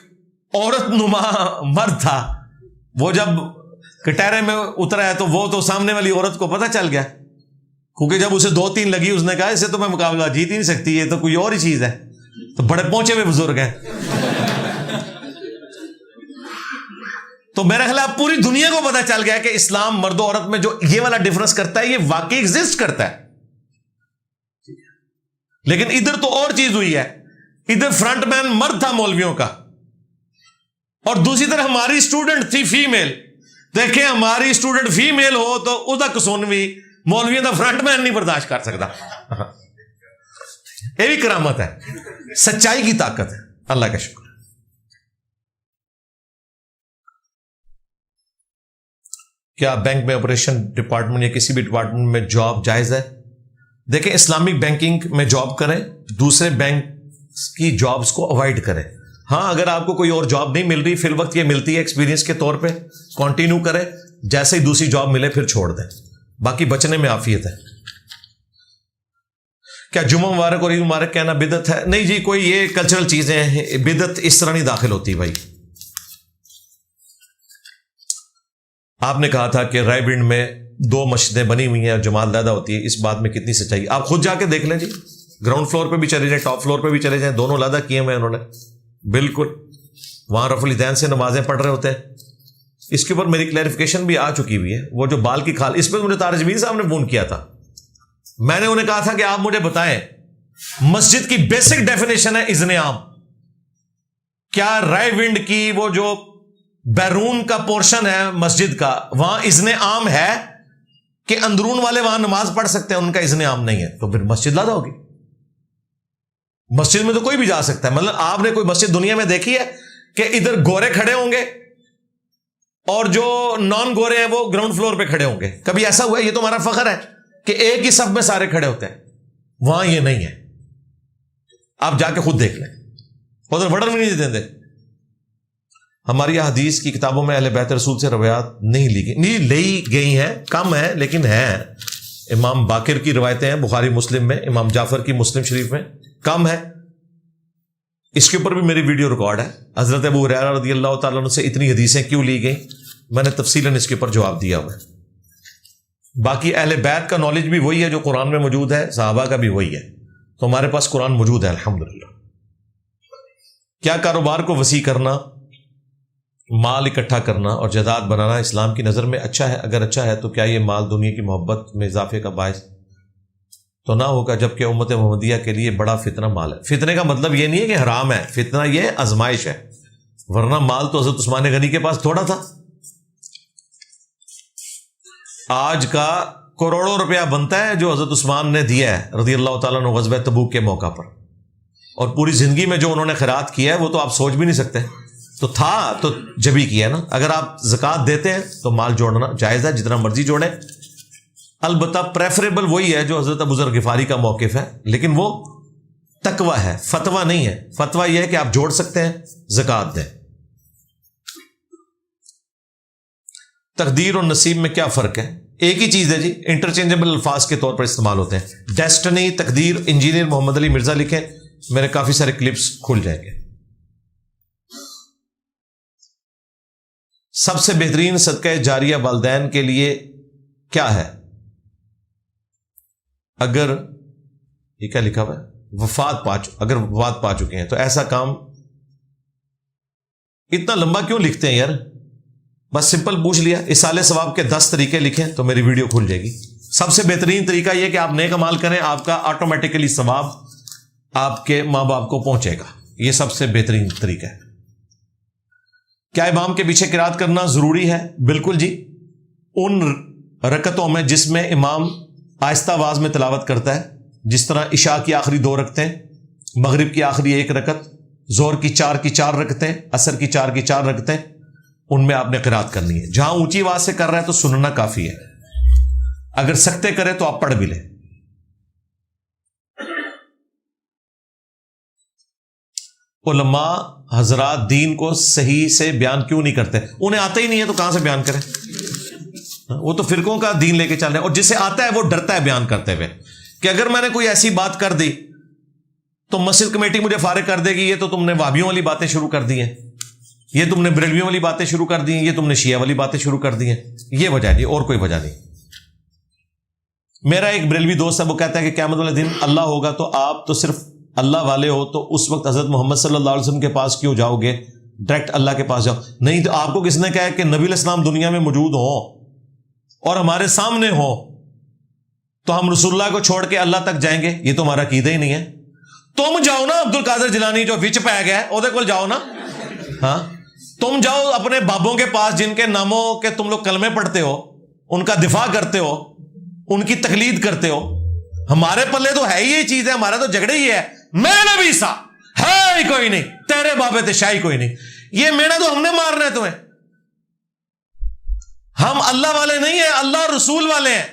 عورت نما مرد تھا, وہ جب کٹہرے میں اترا ہے تو وہ تو سامنے والی عورت کو پتہ چل گیا, کیونکہ جب اسے 2-3 لگی اس نے کہا اسے تو میں مقابلہ جیت ہی نہیں سکتی, یہ تو کوئی اور ہی چیز ہے. تو بڑے پہنچے ہوئے بزرگ ہیں. تو میرا خیال ہے پوری دنیا کو پتا چل گیا کہ اسلام مرد و عورت میں جو یہ والا ڈفرنس کرتا ہے یہ واقعی ایگزسٹ کرتا ہے. لیکن ادھر تو اور چیز ہوئی ہے, ادھر فرنٹ مین مرد تھا مولویوں کا, اور دوسری طرف ہماری اسٹوڈنٹ تھی فیمیل. دیکھیں ہماری اسٹوڈنٹ فیمیل ہو تو ادا کسونوی مولویوں کا فرنٹ مین نہیں برداشت کر سکتا. یہ بھی کرامت ہے, سچائی کی طاقت ہے. اللہ کا شکر. کیا بینک میں آپریشن ڈپارٹمنٹ یا کسی بھی ڈپارٹمنٹ میں جاب جائز ہے؟ دیکھیں اسلامک بینکنگ میں جاب کریں, دوسرے بینک کی جابز کو اوائڈ کریں. ہاں اگر آپ کو کوئی اور جاب نہیں مل رہی, فی الوقت یہ ملتی ہے ایکسپیرینس کے طور پہ, کنٹینیو کریں, جیسے ہی دوسری جاب ملے پھر چھوڑ دیں. باقی بچنے میں عافیت ہے. کیا جمعہ مبارک اور عید مبارک کہنا بدعت ہے؟ نہیں جی, کوئی یہ کلچرل چیزیں ہیں, بدعت اس طرح نہیں داخل ہوتی بھائی. آپ نے کہا تھا کہ رائے بنڈ میں 2 مسجدیں بنی ہوئی ہیں اور جماعت علیحدہ ہوتی ہے, اس بات میں کتنی سچائی؟ آپ خود جا کے دیکھ لیں جی, گراؤنڈ فلور پہ بھی چلے جائیں, ٹاپ فلور پہ بھی چلے جائیں, دونوں علیحدہ کیے ہوئے انہوں نے. بالکل وہاں رفع الیدین سے نمازیں پڑھ رہے ہوتے ہیں. اس کے اوپر میری کلیریفیکیشن بھی آ چکی ہوئی ہے. وہ جو بال کی کھال, اس پہ مجھے طارق جمیل صاحب نے فون کیا تھا, میں نے انہیں کہا تھا کہ آپ مجھے بتائیں مسجد کی بیسک ڈیفینیشن ہے اذن عام. کیا رائے ونڈ کی وہ جو بیرون کا پورشن ہے مسجد کا, وہاں اذن عام ہے کہ اندرون والے وہاں نماز پڑھ سکتے ہیں, ان کا اذن عام نہیں ہے, تو پھر مسجد لادا ہوگی. مسجد میں تو کوئی بھی جا سکتا ہے. مطلب آپ نے کوئی مسجد دنیا میں دیکھی ہے کہ ادھر گورے کھڑے ہوں گے اور جو نان گورے ہیں وہ گراؤنڈ فلور پہ کھڑے ہوں گے؟ کبھی ایسا ہوا ہے؟ یہ تو ہمارا فخر ہے کہ ایک ہی صف میں سارے کھڑے ہوتے ہیں. وہاں یہ نہیں ہے, آپ جا کے خود دیکھ لیں, ادھر وڈر میں نہیں دیتے. ہماری حدیث کی کتابوں میں اہل بیت رسول سے روایات نہیں لی گئی ہیں, کم ہیں لیکن ہیں. امام باقر کی روایتیں ہیں بخاری مسلم میں, امام جعفر کی مسلم شریف میں, کم ہے. اس کے اوپر بھی میری ویڈیو ریکارڈ ہے. حضرت ابو ہریرہ رضی اللہ تعالیٰ عنہ سے اتنی حدیثیں کیوں لی گئیں, میں نے تفصیلاً اس کے اوپر جواب دیا ہوا ہے. باقی اہل بیت کا نالج بھی وہی ہے جو قرآن میں موجود ہے, صحابہ کا بھی وہی ہے, تو ہمارے پاس قرآن موجود ہے الحمدللہ. کیا کاروبار کو وسیع کرنا، مال اکٹھا کرنا اور جائیداد بنانا اسلام کی نظر میں اچھا ہے؟ اگر اچھا ہے تو کیا یہ مال دنیا کی محبت میں اضافے کا باعث تو نہ ہوگا، جبکہ امت محمدیہ کے لیے بڑا فتنہ مال ہے؟ فتنے کا مطلب یہ نہیں ہے کہ حرام ہے، فتنہ یہ آزمائش ہے، ورنہ مال تو حضرت عثمان غنی کے پاس تھوڑا تھا۔ آج کا کروڑوں روپیہ بنتا ہے جو حضرت عثمان نے دیا ہے رضی اللہ تعالیٰ عنہ غزوہ تبوک کے موقع پر، اور پوری زندگی میں جو انہوں نے خیرات کیا ہے وہ تو آپ سوچ بھی نہیں سکتے۔ تو تھا تو جبھی کیا نا۔ اگر آپ زکوٰۃ دیتے ہیں تو مال جوڑنا جائز ہے، جتنا مرضی جوڑیں، البتہ پریفریبل وہی ہے جو حضرت ابو ذر غفاری کا موقف ہے، لیکن وہ تقوی ہے، فتویٰ نہیں ہے۔ فتویٰ یہ ہے کہ آپ جوڑ سکتے ہیں، زکوٰۃ دیں۔ تقدیر اور نصیب میں کیا فرق ہے؟ ایک ہی چیز ہے جی، انٹرچینجبل الفاظ کے طور پر استعمال ہوتے ہیں۔ ڈیسٹنی، تقدیر، انجینئر محمد علی مرزا لکھیں، میرے کافی سارے کلپس کھل جائیں گے۔ سب سے بہترین صدقہ جاریہ والدین کے لیے کیا ہے؟ اگر یہ کیا لکھا ہوا ہے، اگر وفات پا چکے ہیں تو ایسا کام، اتنا لمبا کیوں لکھتے ہیں یار؟ بس سمپل پوچھ لیا، اصالہ ثواب کے 10 طریقے لکھیں تو میری ویڈیو کھل جائے گی۔ سب سے بہترین طریقہ یہ کہ آپ نیک عمل کریں، آپ کا آٹومیٹیکلی ثواب آپ کے ماں باپ کو پہنچے گا، یہ سب سے بہترین طریقہ ہے۔ کیا امام کے پیچھے قرات کرنا ضروری ہے؟ بالکل جی، ان رکعتوں میں جس میں امام آہستہ آواز میں تلاوت کرتا ہے، جس طرح عشاء کی آخری 2 رکعتیں، مغرب کی آخری 1 رکعت، ظہر کی 4 رکعتیں، عصر کی 4 رکعتیں، ان میں آپ نے قرات کرنی ہے۔ جہاں اونچی آواز سے کر رہا ہے تو سننا کافی ہے، اگر سکتے کرے تو آپ پڑھ بھی لیں۔ علماء حضرات دین کو صحیح سے بیان کیوں نہیں کرتے؟ انہیں آتا ہی نہیں ہے تو کہاں سے بیان کریں؟ وہ تو فرقوں کا دین لے کے چل رہے ہیں، اور جسے آتا ہے وہ ڈرتا ہے بیان کرتے ہوئے کہ اگر میں نے کوئی ایسی بات کر دی تو مسجد کمیٹی مجھے فارغ کر دے گی، یہ تو تم نے وہابیوں والی باتیں شروع کر دی ہیں، یہ تم نے بریلویوں والی باتیں شروع کر دی ہیں، یہ تم نے شیعہ والی باتیں شروع کر دی ہیں۔ یہ وجہ ہے، اور کوئی وجہ نہیں۔ میرا ایک بریلوی دوست ہے، وہ کہتا ہے کہ قیامت والے دن اللہ ہوگا تو آپ تو صرف اللہ والے ہو، تو اس وقت حضرت محمد صلی اللہ علیہ وسلم کے پاس کیوں جاؤ گے؟ ڈائریکٹ اللہ کے پاس جاؤ۔ نہیں تو آپ کو کس نے کہا ہے کہ نبی علیہ السلام دنیا میں موجود ہوں اور ہمارے سامنے ہوں تو ہم رسول اللہ کو چھوڑ کے اللہ تک جائیں گے؟ یہ تو ہمارا عقیدہ ہی نہیں ہے۔ تم جاؤ نا عبد القادر جیلانی جو وچ پہ گیا ہے، وہ جاؤ نا، ہاں تم جاؤ اپنے بابوں کے پاس جن کے ناموں کے تم لوگ کلمے پڑھتے ہو، ان کا دفاع کرتے ہو، ان کی تقلید کرتے ہو۔ ہمارے پلے تو ہے ہی یہ چیز ہے، ہمارا تو جھگڑے ہی ہے، میں نبی سا ہے ہی کوئی نہیں، تیرے بابے تے شاہی کوئی نہیں، یہ مینا تو ہم نے مارنا ہے تمہیں۔ ہم اللہ والے نہیں ہیں، اللہ رسول والے ہیں،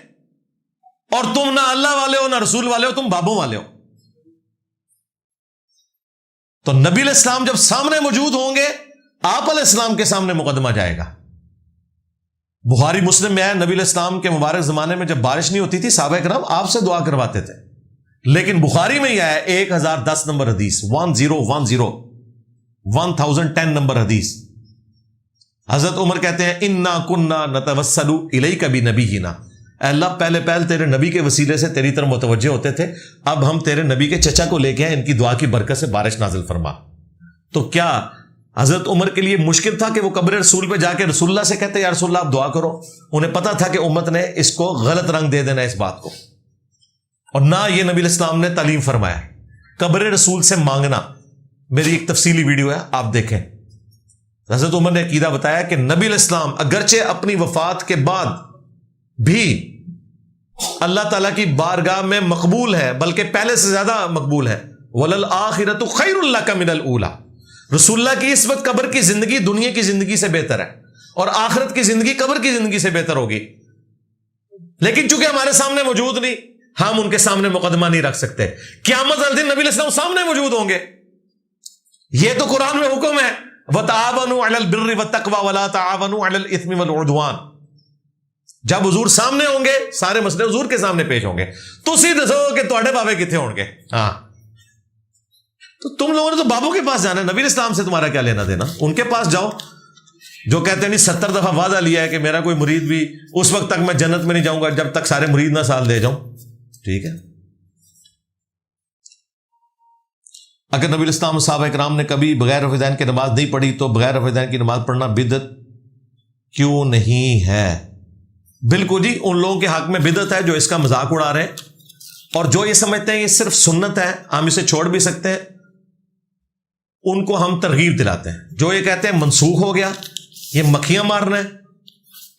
اور تم نہ اللہ والے ہو نہ رسول والے ہو، تم بابوں والے ہو۔ تو نبی علیہ السلام جب سامنے موجود ہوں گے، آپ علیہ السلام کے سامنے مقدمہ جائے گا۔ بخاری مسلم میں ہے، نبی علیہ السلام کے مبارک زمانے میں جب بارش نہیں ہوتی تھی، صحابہ کرام آپ سے دعا کرواتے تھے، لیکن بخاری میں یہ ہے 1010 نمبر حدیث، 1010 نمبر حدیث، حضرت عمر کہتے ہیں انا کننا نتوسل الیک بنبینا، اے اللہ پہلے تیرے نبی کے وسیلے سے تیری طرف متوجہ ہوتے تھے، اب ہم تیرے نبی کے چچا کو لے کے ہیں، ان کی دعا کی برکت سے بارش نازل فرما۔ تو کیا حضرت عمر کے لیے مشکل تھا کہ وہ قبر رسول پہ جا کے رسول اللہ سے کہتے یا رسول اللہ آپ دعا کرو؟ انہیں پتا تھا کہ امت نے اس کو غلط رنگ دے دینا اس بات کو، اور نہ یہ نبی علیہ السلام نے تعلیم فرمایا قبر رسول سے مانگنا۔ میری ایک تفصیلی ویڈیو ہے، آپ دیکھیں۔ حضرت عمر نے عقیدہ بتایا کہ نبی علیہ السلام اگرچہ اپنی وفات کے بعد بھی اللہ تعالیٰ کی بارگاہ میں مقبول ہے، بلکہ پہلے سے زیادہ مقبول ہے، وَلَلْآخِرَةُ خَيْرٌ لَكَ مِنَ الْأُولَى، رسول اللہ کی اس وقت قبر کی زندگی دنیا کی زندگی سے بہتر ہے، اور آخرت کی زندگی قبر کی زندگی سے بہتر ہوگی، لیکن چونکہ ہمارے سامنے موجود نہیں، ہم ان کے سامنے مقدمہ نہیں رکھ سکتے۔ قیامت والے دن نبی علیہ السلام سامنے موجود ہوں گے، یہ تو قرآن میں حکم ہے، وَتَعَاوَنُوا عَلَى الْبِرِّ وَالتَّقْوَى وَلَا تَعَاوَنُوا عَلَى الْإِثْمِ وَالْعُدْوَانِ۔ جب حضور سامنے ہوں گے، سارے مسئلے حضور کے سامنے پیش ہوں گے، تو سی دسو کہ تواڈے بابے کتنے ہون گے؟ ہاں تو تم لوگوں نے تو بابوں کے پاس جانا ہے، نبی اسلام سے تمہارا کیا لینا دینا؟ ان کے پاس جاؤ جو کہتے ہیں نہیں 70 دفعہ وعدہ لیا ہے کہ میرا کوئی مرید بھی اس وقت تک میں جنت میں نہیں جاؤں گا جب تک سارے مرید نہ سال دے جاؤں۔ ٹھیک ہے، اگر نبی الاسلام صحابہ کرام نے کبھی بغیر رفع دین کی نماز نہیں پڑھی تو بغیر رفع دین کی نماز پڑھنا بدعت کیوں نہیں ہے؟ بالکل جی، ان لوگوں کے حق میں بدعت ہے جو اس کا مذاق اڑا رہے ہیں، اور جو یہ سمجھتے ہیں یہ صرف سنت ہے، ہم اسے چھوڑ بھی سکتے ہیں، ان کو ہم ترغیب دلاتے ہیں۔ جو یہ کہتے ہیں منسوخ ہو گیا، یہ مکھیاں مارنا ہے،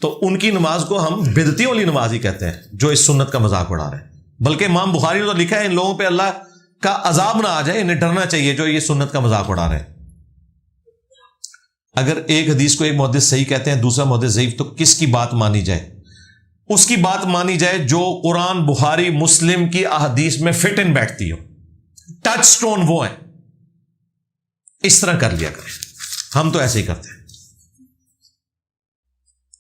تو ان کی نماز کو ہم بدعتیوں والی نماز ہی کہتے ہیں جو اس سنت کا مذاق اڑا رہے ہیں۔ بلکہ امام بخاری نے تو لکھا ہے ان لوگوں پہ اللہ کا عذاب نہ آ جائے، انہیں ڈرنا چاہیے جو یہ سنت کا مذاق اڑا رہے ہیں۔ اگر ایک حدیث کو ایک محدث صحیح کہتے ہیں، دوسرا محدث ضعیف، تو کس کی بات مانی جائے؟ اس کی بات مانی جائے جو قرآن، بخاری، مسلم کی احادیث میں فٹ ان بیٹھتی ہو، ٹچ سٹون وہ ہیں، اس طرح کر لیا کریں۔ ہم تو ایسے ہی کرتے ہیں۔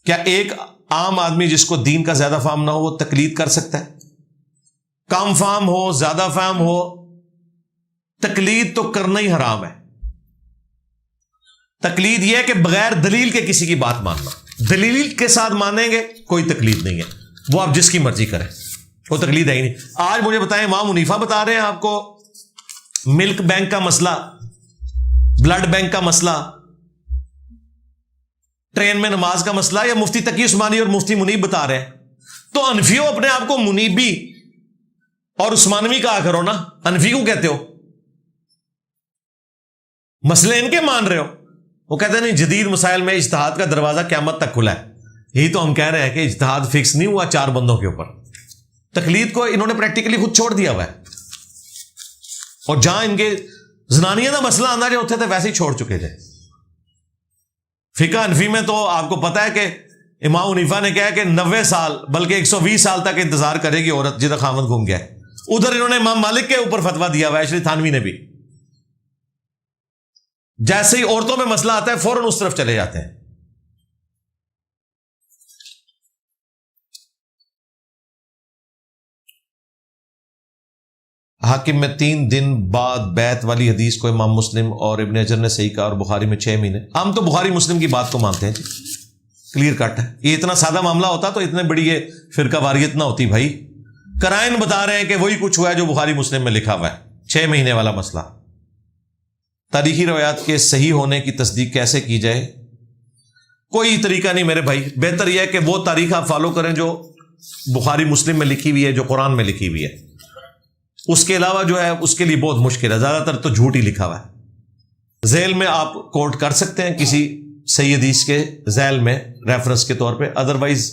کیا ایک عام آدمی جس کو دین کا زیادہ فہم نہ ہو وہ تقلید کر سکتا ہے؟ کم فہم ہو، زیادہ فہم ہو، تقلید تو کرنا ہی حرام ہے۔ تقلید یہ ہے کہ بغیر دلیل کے کسی کی بات ماننا، دلیل کے ساتھ مانیں گے کوئی تقلید نہیں ہے، وہ آپ جس کی مرضی کریں، وہ تقلید ہے ہی نہیں۔ آج مجھے بتائیں، امام حنیفہ بتا رہے ہیں آپ کو ملک بینک کا مسئلہ، بلڈ بینک کا مسئلہ، ٹرین میں نماز کا مسئلہ، یا مفتی تقی عثمانی اور مفتی منیب بتا رہے ہیں، تو حنفیوں اپنے آپ کو منیبی اور عثمانوی کہا کرو نا، حنفی کو کہتے ہو؟ مسئلے ان کے مان رہے ہو، وہ کہتے ہیں نہیں، جدید مسائل میں اجتہاد کا دروازہ قیامت تک کھلا ہے۔ یہی تو ہم کہہ رہے ہیں کہ اجتہاد فکس نہیں ہوا 4 بندوں کے اوپر۔ تقلید کو انہوں نے پریکٹیکلی خود چھوڑ دیا ہوا ہے، اور جہاں ان کے زنانیہ کا مسئلہ آنا جو ہوتے تھے ویسے ہی چھوڑ چکے تھے۔ فقہ حنفی میں تو آپ کو پتا ہے کہ امام حنیفہ نے کہا کہ 90 سال بلکہ 120 سال تک انتظار کرے گی عورت جدھر خاوند گھوم گیا ہے۔ ادھر انہوں نے امام مالک کے اوپر فتویٰ دیا ہوا ہے، اشری تھانوی نے بھی۔ جیسے ہی عورتوں میں مسئلہ آتا ہے فوراً اس طرف چلے جاتے ہیں۔ حاکم میں 3 دن بعد بیعت والی حدیث کو امام مسلم اور ابن حجر نے صحیح کہا، اور بخاری میں 6 مہینے۔ ہم تو بخاری مسلم کی بات کو مانتے ہیں، کلیئر کٹ ہے۔ یہ اتنا سادہ معاملہ ہوتا تو اتنے بڑی یہ فرقہ واریت نہ ہوتی بھائی۔ قرائن بتا رہے ہیں کہ وہی کچھ ہوا ہے جو بخاری مسلم میں لکھا ہوا ہے، 6 مہینے والا مسئلہ۔ تاریخی روایات کے صحیح ہونے کی تصدیق کیسے کی جائے؟ کوئی طریقہ نہیں میرے بھائی، بہتر یہ ہے کہ وہ تاریخ آپ فالو کریں جو بخاری مسلم میں لکھی ہوئی ہے، جو قرآن میں لکھی ہوئی ہے۔ اس کے علاوہ جو ہے اس کے لیے بہت مشکل ہے، زیادہ تر تو جھوٹ ہی لکھا ہوا ہے۔ ذیل میں آپ کوٹ کر سکتے ہیں کسی صحیح حدیث کے ذیل میں ریفرنس کے طور پہ، ادروائز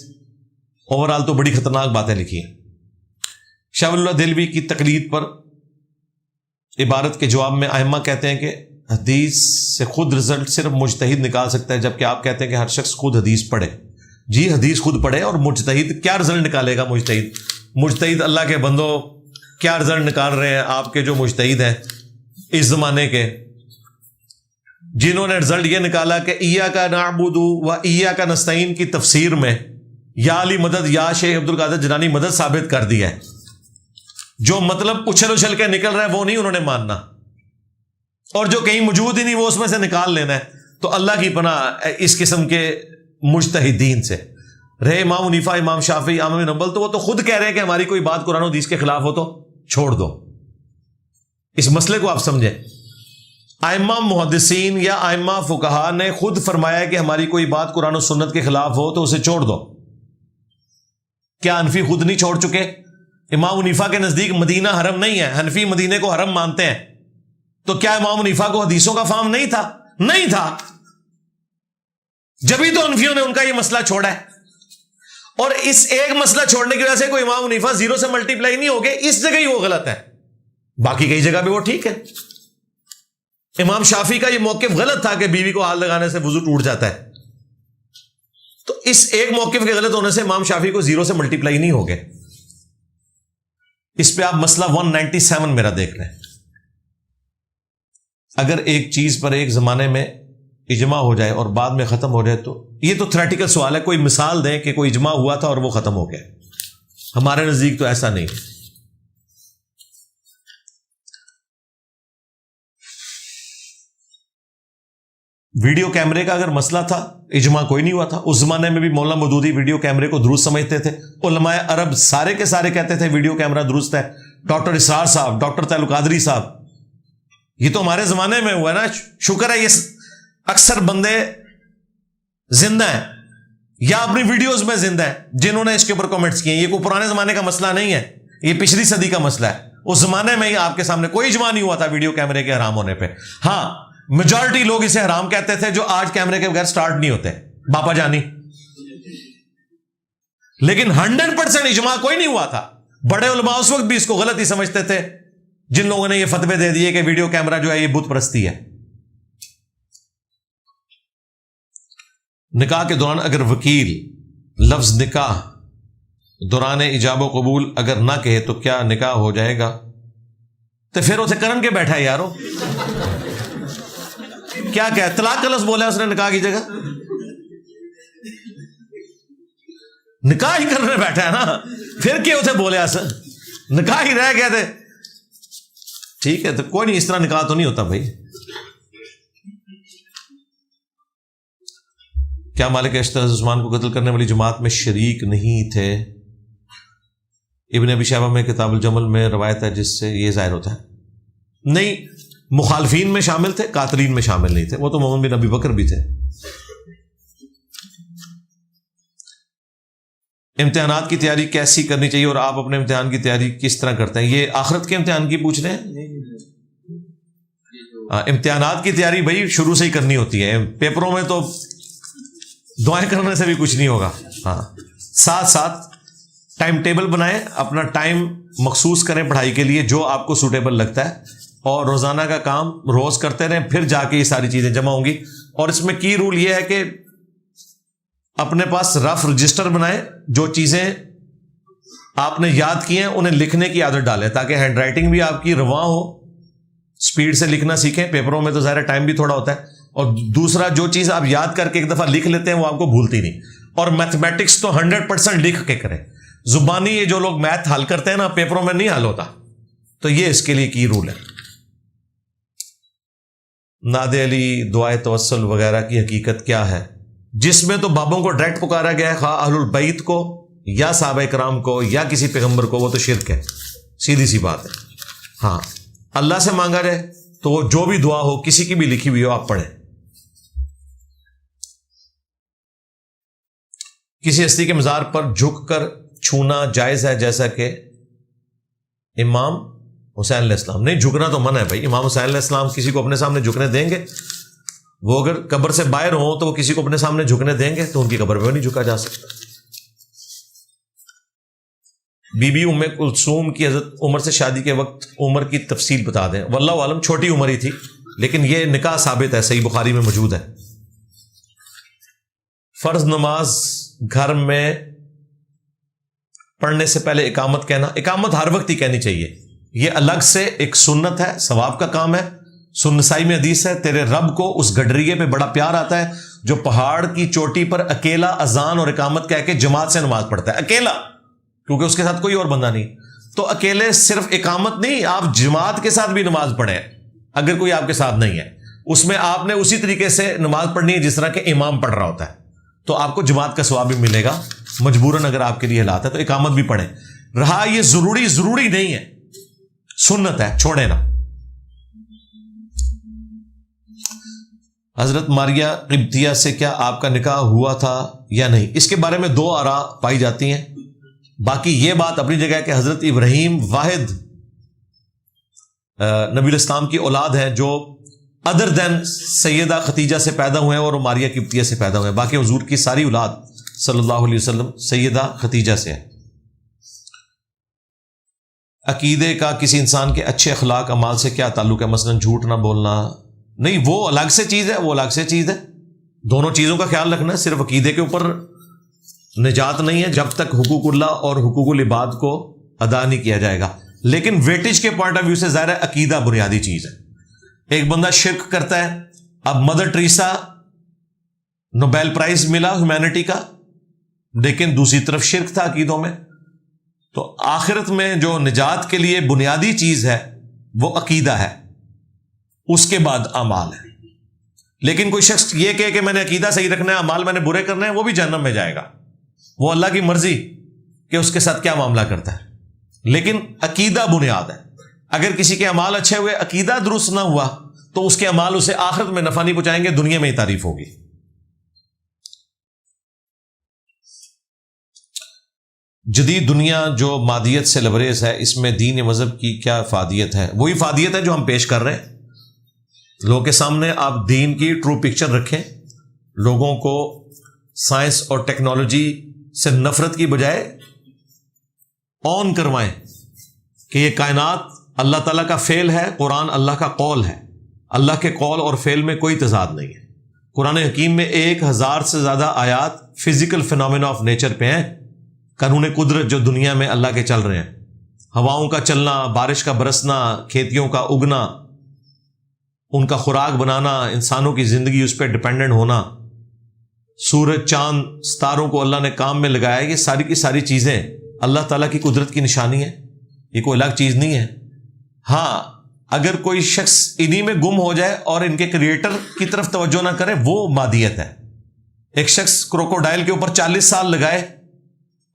اوورال تو بڑی خطرناک باتیں لکھی ہیں۔ شاہ ولی اللہ دہلوی کی تقلید پر عبارت کے جواب میں ائمہ کہتے ہیں کہ حدیث سے خود رزلٹ صرف مجتہد نکال سکتا ہے، جبکہ آپ کہتے ہیں کہ ہر شخص خود حدیث پڑھے۔ جی حدیث خود پڑھے، اور مجتہد کیا رزلٹ نکالے گا؟ مجتہد اللہ کے بندو کیا رزلٹ نکال رہے ہیں آپ کے جو مجتہد ہیں اس زمانے کے، جنہوں نے رزلٹ یہ نکالا کہ ایاک نعبد و ایاک نستعین کی تفسیر میں یا علی مدد یا شیخ عبد القادر جیلانی مدد ثابت کر دیا ہے۔ جو مطلب اچھل اچھل کے نکل رہا ہے وہ نہیں انہوں نے ماننا، اور جو کہیں موجود ہی نہیں وہ اس میں سے نکال لینا ہے۔ تو اللہ کی پناہ اس قسم کے مجتہدین سے رہے امام حنیفہ، امام شافعی، احمد بن حنبل، تو وہ تو خود کہہ رہے ہیں کہ ہماری کوئی بات قرآن و حدیث کے خلاف ہو تو چھوڑ دو۔ اس مسئلے کو آپ سمجھیں، ائمہ محدثین یا ائمہ فقہا نے خود فرمایا کہ ہماری کوئی بات قرآن و سنت کے خلاف ہو تو اسے چھوڑ دو۔ کیا حنفی خود نہیں چھوڑ چکے؟ امام حنیفہ کے نزدیک مدینہ حرم نہیں ہے، حنفی مدینے کو حرم مانتے ہیں، تو کیا امام حنیفہ کو حدیثوں کا فہم نہیں تھا؟ نہیں تھا، جبھی تو حنفیوں نے ان کا یہ مسئلہ چھوڑا ہے۔ اور اس ایک مسئلہ چھوڑنے کی وجہ سے کوئی امام حنیفہ 0 سے ملٹیپلائی نہیں ہو گئے، اس جگہ ہی وہ غلط ہے، باقی کئی جگہ بھی وہ ٹھیک ہے۔ امام شافعی کا یہ موقف غلط تھا کہ بیوی کو ہاتھ لگانے سے وضو ٹوٹ جاتا ہے، تو اس ایک موقف کے غلط ہونے سے امام شافعی کو 0 سے ملٹیپلائی نہیں ہو گئے۔ اس پہ آپ مسئلہ 197 میرا دیکھ رہے ہیں۔ اگر ایک چیز پر ایک زمانے میں اجماع ہو جائے اور بعد میں ختم ہو جائے، تو یہ تو تھیوریٹیکل سوال ہے، کوئی مثال دیں کہ کوئی اجماع ہوا تھا اور وہ ختم ہو گیا۔ ہمارے نزدیک تو ایسا نہیں۔ ویڈیو کیمرے کا اگر مسئلہ تھا، اجماع کوئی نہیں ہوا تھا۔ اس زمانے میں بھی مولانا مودودی ویڈیو کیمرے کو درست سمجھتے تھے، علماء عرب سارے کے سارے کہتے تھے ویڈیو کیمرہ درست ہے، ڈاکٹر اسرار صاحب، ڈاکٹر تعلق قادری صاحب، یہ تو ہمارے زمانے میں ہوا ہے نا. شکر ہے یہ اکثر بندے زندہ ہیں یا اپنی ویڈیوز میں زندہ ہیں جنہوں نے اس کے اوپر کامنٹس کیے. یہ کوئی پرانے زمانے کا مسئلہ نہیں ہے, یہ پچھلی صدی کا مسئلہ ہے. اس زمانے میں ہی آپ کے سامنے کوئی اجماع نہیں ہوا تھا ویڈیو کیمرے کے حرام ہونے پہ. ہاں میجورٹی لوگ اسے حرام کہتے تھے جو آج کیمرے کے بغیر سٹارٹ نہیں ہوتے, باپا جانی. لیکن 100% اجماع کوئی نہیں ہوا تھا. بڑے علماء اس وقت بھی اس کو غلط ہی سمجھتے تھے جن لوگوں نے یہ فتوے دے دیے کہ ویڈیو کیمرہ جو ہے یہ بت پرستی ہے. نکاح کے دوران اگر وکیل لفظ نکاح دوران ایجاب و قبول اگر نہ کہے تو کیا نکاح ہو جائے گا؟ تو پھر اسے کرن کے بیٹھا ہے یارو, کیا کہ طلاق کا لفظ بولا اس نے نکاح کی جگہ, نکاح ہی کرنے بیٹھا ہے نا, پھر کیا اسے بولے ایسا, نکاح ہی رہ گئے تھے. ٹھیک ہے تو کوئی نہیں, اس طرح نکاح تو نہیں ہوتا بھائی. کیا مالک اشتر عثمان کو قتل کرنے والی جماعت میں شریک نہیں تھے؟ ابن ابی شیبہ میں کتاب الجمل میں روایت ہے جس سے یہ ظاہر ہوتا ہے. نہیں, مخالفین میں شامل تھے, قاتلین میں شامل نہیں تھے. وہ تو محمد بن ابی بکر بھی تھے. امتحانات کی تیاری کیسی کرنی چاہیے اور آپ اپنے امتحان کی تیاری کس طرح کرتے ہیں؟ یہ آخرت کے امتحان کی پوچھ رہے ہیں. امتحانات کی تیاری بھائی شروع سے ہی کرنی ہوتی ہے. پیپروں میں تو دعائیں کرنے سے بھی کچھ نہیں ہوگا. ہاں, ساتھ ساتھ ٹائم ٹیبل بنائیں, اپنا ٹائم مخصوص کریں پڑھائی کے لیے جو آپ کو سوٹیبل لگتا ہے, اور روزانہ کا کام روز کرتے رہیں, پھر جا کے یہ ساری چیزیں جمع ہوں گی. اور اس میں کی رول یہ ہے کہ اپنے پاس رف رجسٹر بنائیں, جو چیزیں آپ نے یاد کی ہیں انہیں لکھنے کی عادت ڈالیں تاکہ ہینڈ رائٹنگ بھی آپ کی رواں ہو, سپیڈ سے لکھنا سیکھیں. پیپروں میں تو ظاہر ٹائم بھی تھوڑا ہوتا ہے. اور دوسرا, جو چیز آپ یاد کر کے ایک دفعہ لکھ لیتے ہیں وہ آپ کو بھولتی نہیں. اور میتھمیٹکس تو 100% لکھ کے کریں. زبانی یہ جو لوگ میتھ حل کرتے ہیں نا, پیپروں میں نہیں حل ہوتا. تو یہ اس کے لیے کی رول ہے. ناد علی, دعائے توسل وغیرہ کی حقیقت کیا ہے؟ جس میں تو بابوں کو ڈائریکٹ پکارا گیا ہے, خواہ اہل البیت کو یا صحابہ کرام کو یا کسی پیغمبر کو, وہ تو شرک ہے, سیدھی سی بات ہے. ہاں, اللہ سے مانگا جائے تو وہ جو بھی دعا ہو, کسی کی بھی لکھی ہوئی ہو, آپ پڑھیں. کسی ہستی کے مزار پر جھک کر چھونا جائز ہے جیسا کہ امام حسین علیہ السلام؟ نہیں, جھکنا تو منع ہے بھائی. امام حسین علیہ السلام کسی کو اپنے سامنے جھکنے دیں گے؟ وہ اگر قبر سے باہر ہوں تو وہ کسی کو اپنے سامنے جھکنے دیں گے؟ تو ان کی قبر پہ نہیں جھکا جا سکتا. بی بی ام کلثوم کی حضرت عمر سے شادی کے وقت عمر کی تفصیل بتا دیں. واللہ عالم, چھوٹی عمر ہی تھی, لیکن یہ نکاح ثابت ہے, صحیح بخاری میں موجود ہے. فرض نماز گھر میں پڑھنے سے پہلے اقامت کہنا, اقامت ہر وقت ہی کہنی چاہیے. یہ الگ سے ایک سنت ہے, ثواب کا کام ہے. سنسائی میں حدیث ہے, تیرے رب کو اس گڈریے پہ بڑا پیار آتا ہے جو پہاڑ کی چوٹی پر اکیلا اذان اور اقامت کہہ کے جماعت سے نماز پڑھتا ہے. اکیلا, کیونکہ اس کے ساتھ کوئی اور بندہ نہیں. تو اکیلے صرف اقامت نہیں, آپ جماعت کے ساتھ بھی نماز پڑھیں اگر کوئی آپ کے ساتھ نہیں ہے. اس میں آپ نے اسی طریقے سے نماز پڑھنی ہے جس طرح کہ امام پڑھ رہا ہوتا ہے, تو آپ کو جماعت کا ثواب بھی ملے گا. مجبوراً اگر آپ کے لیے حالات ہے تو اقامت بھی پڑھیں. رہا یہ ضروری نہیں ہے, سنت ہے, چھوڑے نا. حضرت ماریہ قبطیہ سے کیا آپ کا نکاح ہوا تھا یا نہیں؟ اس کے بارے میں دو آراء پائی جاتی ہیں. باقی یہ بات اپنی جگہ ہے کہ حضرت ابراہیم واحد نبی الاسلام کی اولاد ہیں جو ادر دین سیدہ ختیجہ سے پیدا ہوئے ہیں اور ماریہ قبطیہ سے پیدا ہوئے ہیں. باقی حضور کی ساری اولاد صلی اللہ علیہ وسلم سیدہ ختیجہ سے ہے. عقیدے کا کسی انسان کے اچھے اخلاق اعمال سے کیا تعلق ہے؟ مثلا جھوٹ نہ بولنا. نہیں, وہ الگ سے چیز ہے, وہ الگ سے چیز ہے. دونوں چیزوں کا خیال رکھنا ہے. صرف عقیدے کے اوپر نجات نہیں ہے جب تک حقوق اللہ اور حقوق العباد کو ادا نہیں کیا جائے گا. لیکن ویٹیج کے پوائنٹ آف ویو سے ظاہر ہے عقیدہ بنیادی چیز ہے. ایک بندہ شرک کرتا ہے, اب مدر ٹریسا نوبیل پرائز ملا ہیومینٹی کا, لیکن دوسری طرف شرک تھا عقیدوں میں. تو آخرت میں جو نجات کے لیے بنیادی چیز ہے وہ عقیدہ ہے, اس کے بعد اعمال ہے. لیکن کوئی شخص یہ کہے کہ میں نے عقیدہ صحیح رکھنا ہے, اعمال میں نے برے کرنے ہیں, وہ بھی جہنم میں جائے گا. وہ اللہ کی مرضی کہ اس کے ساتھ کیا معاملہ کرتا ہے, لیکن عقیدہ بنیاد ہے. اگر کسی کے اعمال اچھے ہوئے، عقیدہ درست نہ ہوا، تو اس کے اعمال اسے آخرت میں نفع نہیں پہنچائیں گے، دنیا میں ہی تعریف ہوگی۔ جدید دنیا جو مادیت سے لبریز ہے، اس میں دین یا مذہب کی کیا افادیت ہے؟ وہی افادیت ہے جو ہم پیش کر رہے ہیں۔ لوگوں کے سامنے آپ دین کی ٹرو پکچر رکھیں، لوگوں کو سائنس اور ٹیکنالوجی سے نفرت کی بجائے آن کروائیں کہ یہ کائنات اللہ تعالیٰ کا فعل ہے، قرآن اللہ کا قول ہے، اللہ کے قول اور فعل میں کوئی تضاد نہیں ہے۔ قرآن حکیم میں 1000 سے زیادہ آیات فزیکل فینومینا آف نیچر پہ ہیں، قانون قدرت جو دنیا میں اللہ کے چل رہے ہیں، ہواؤں کا چلنا، بارش کا برسنا، کھیتیوں کا اگنا، ان کا خوراک بنانا، انسانوں کی زندگی اس پہ ڈپینڈنٹ ہونا، سورج، چاند، ستاروں کو اللہ نے کام میں لگایا، یہ ساری کی ساری چیزیں اللہ تعالیٰ کی قدرت کی نشانی ہے، یہ کوئی الگ چیز نہیں ہے۔ ہاں، اگر کوئی شخص انہی میں گم ہو جائے اور ان کے کریٹر کی طرف توجہ نہ کرے، وہ مادیت ہے۔ ایک شخص کروکوڈائل کے اوپر 40 سال لگائے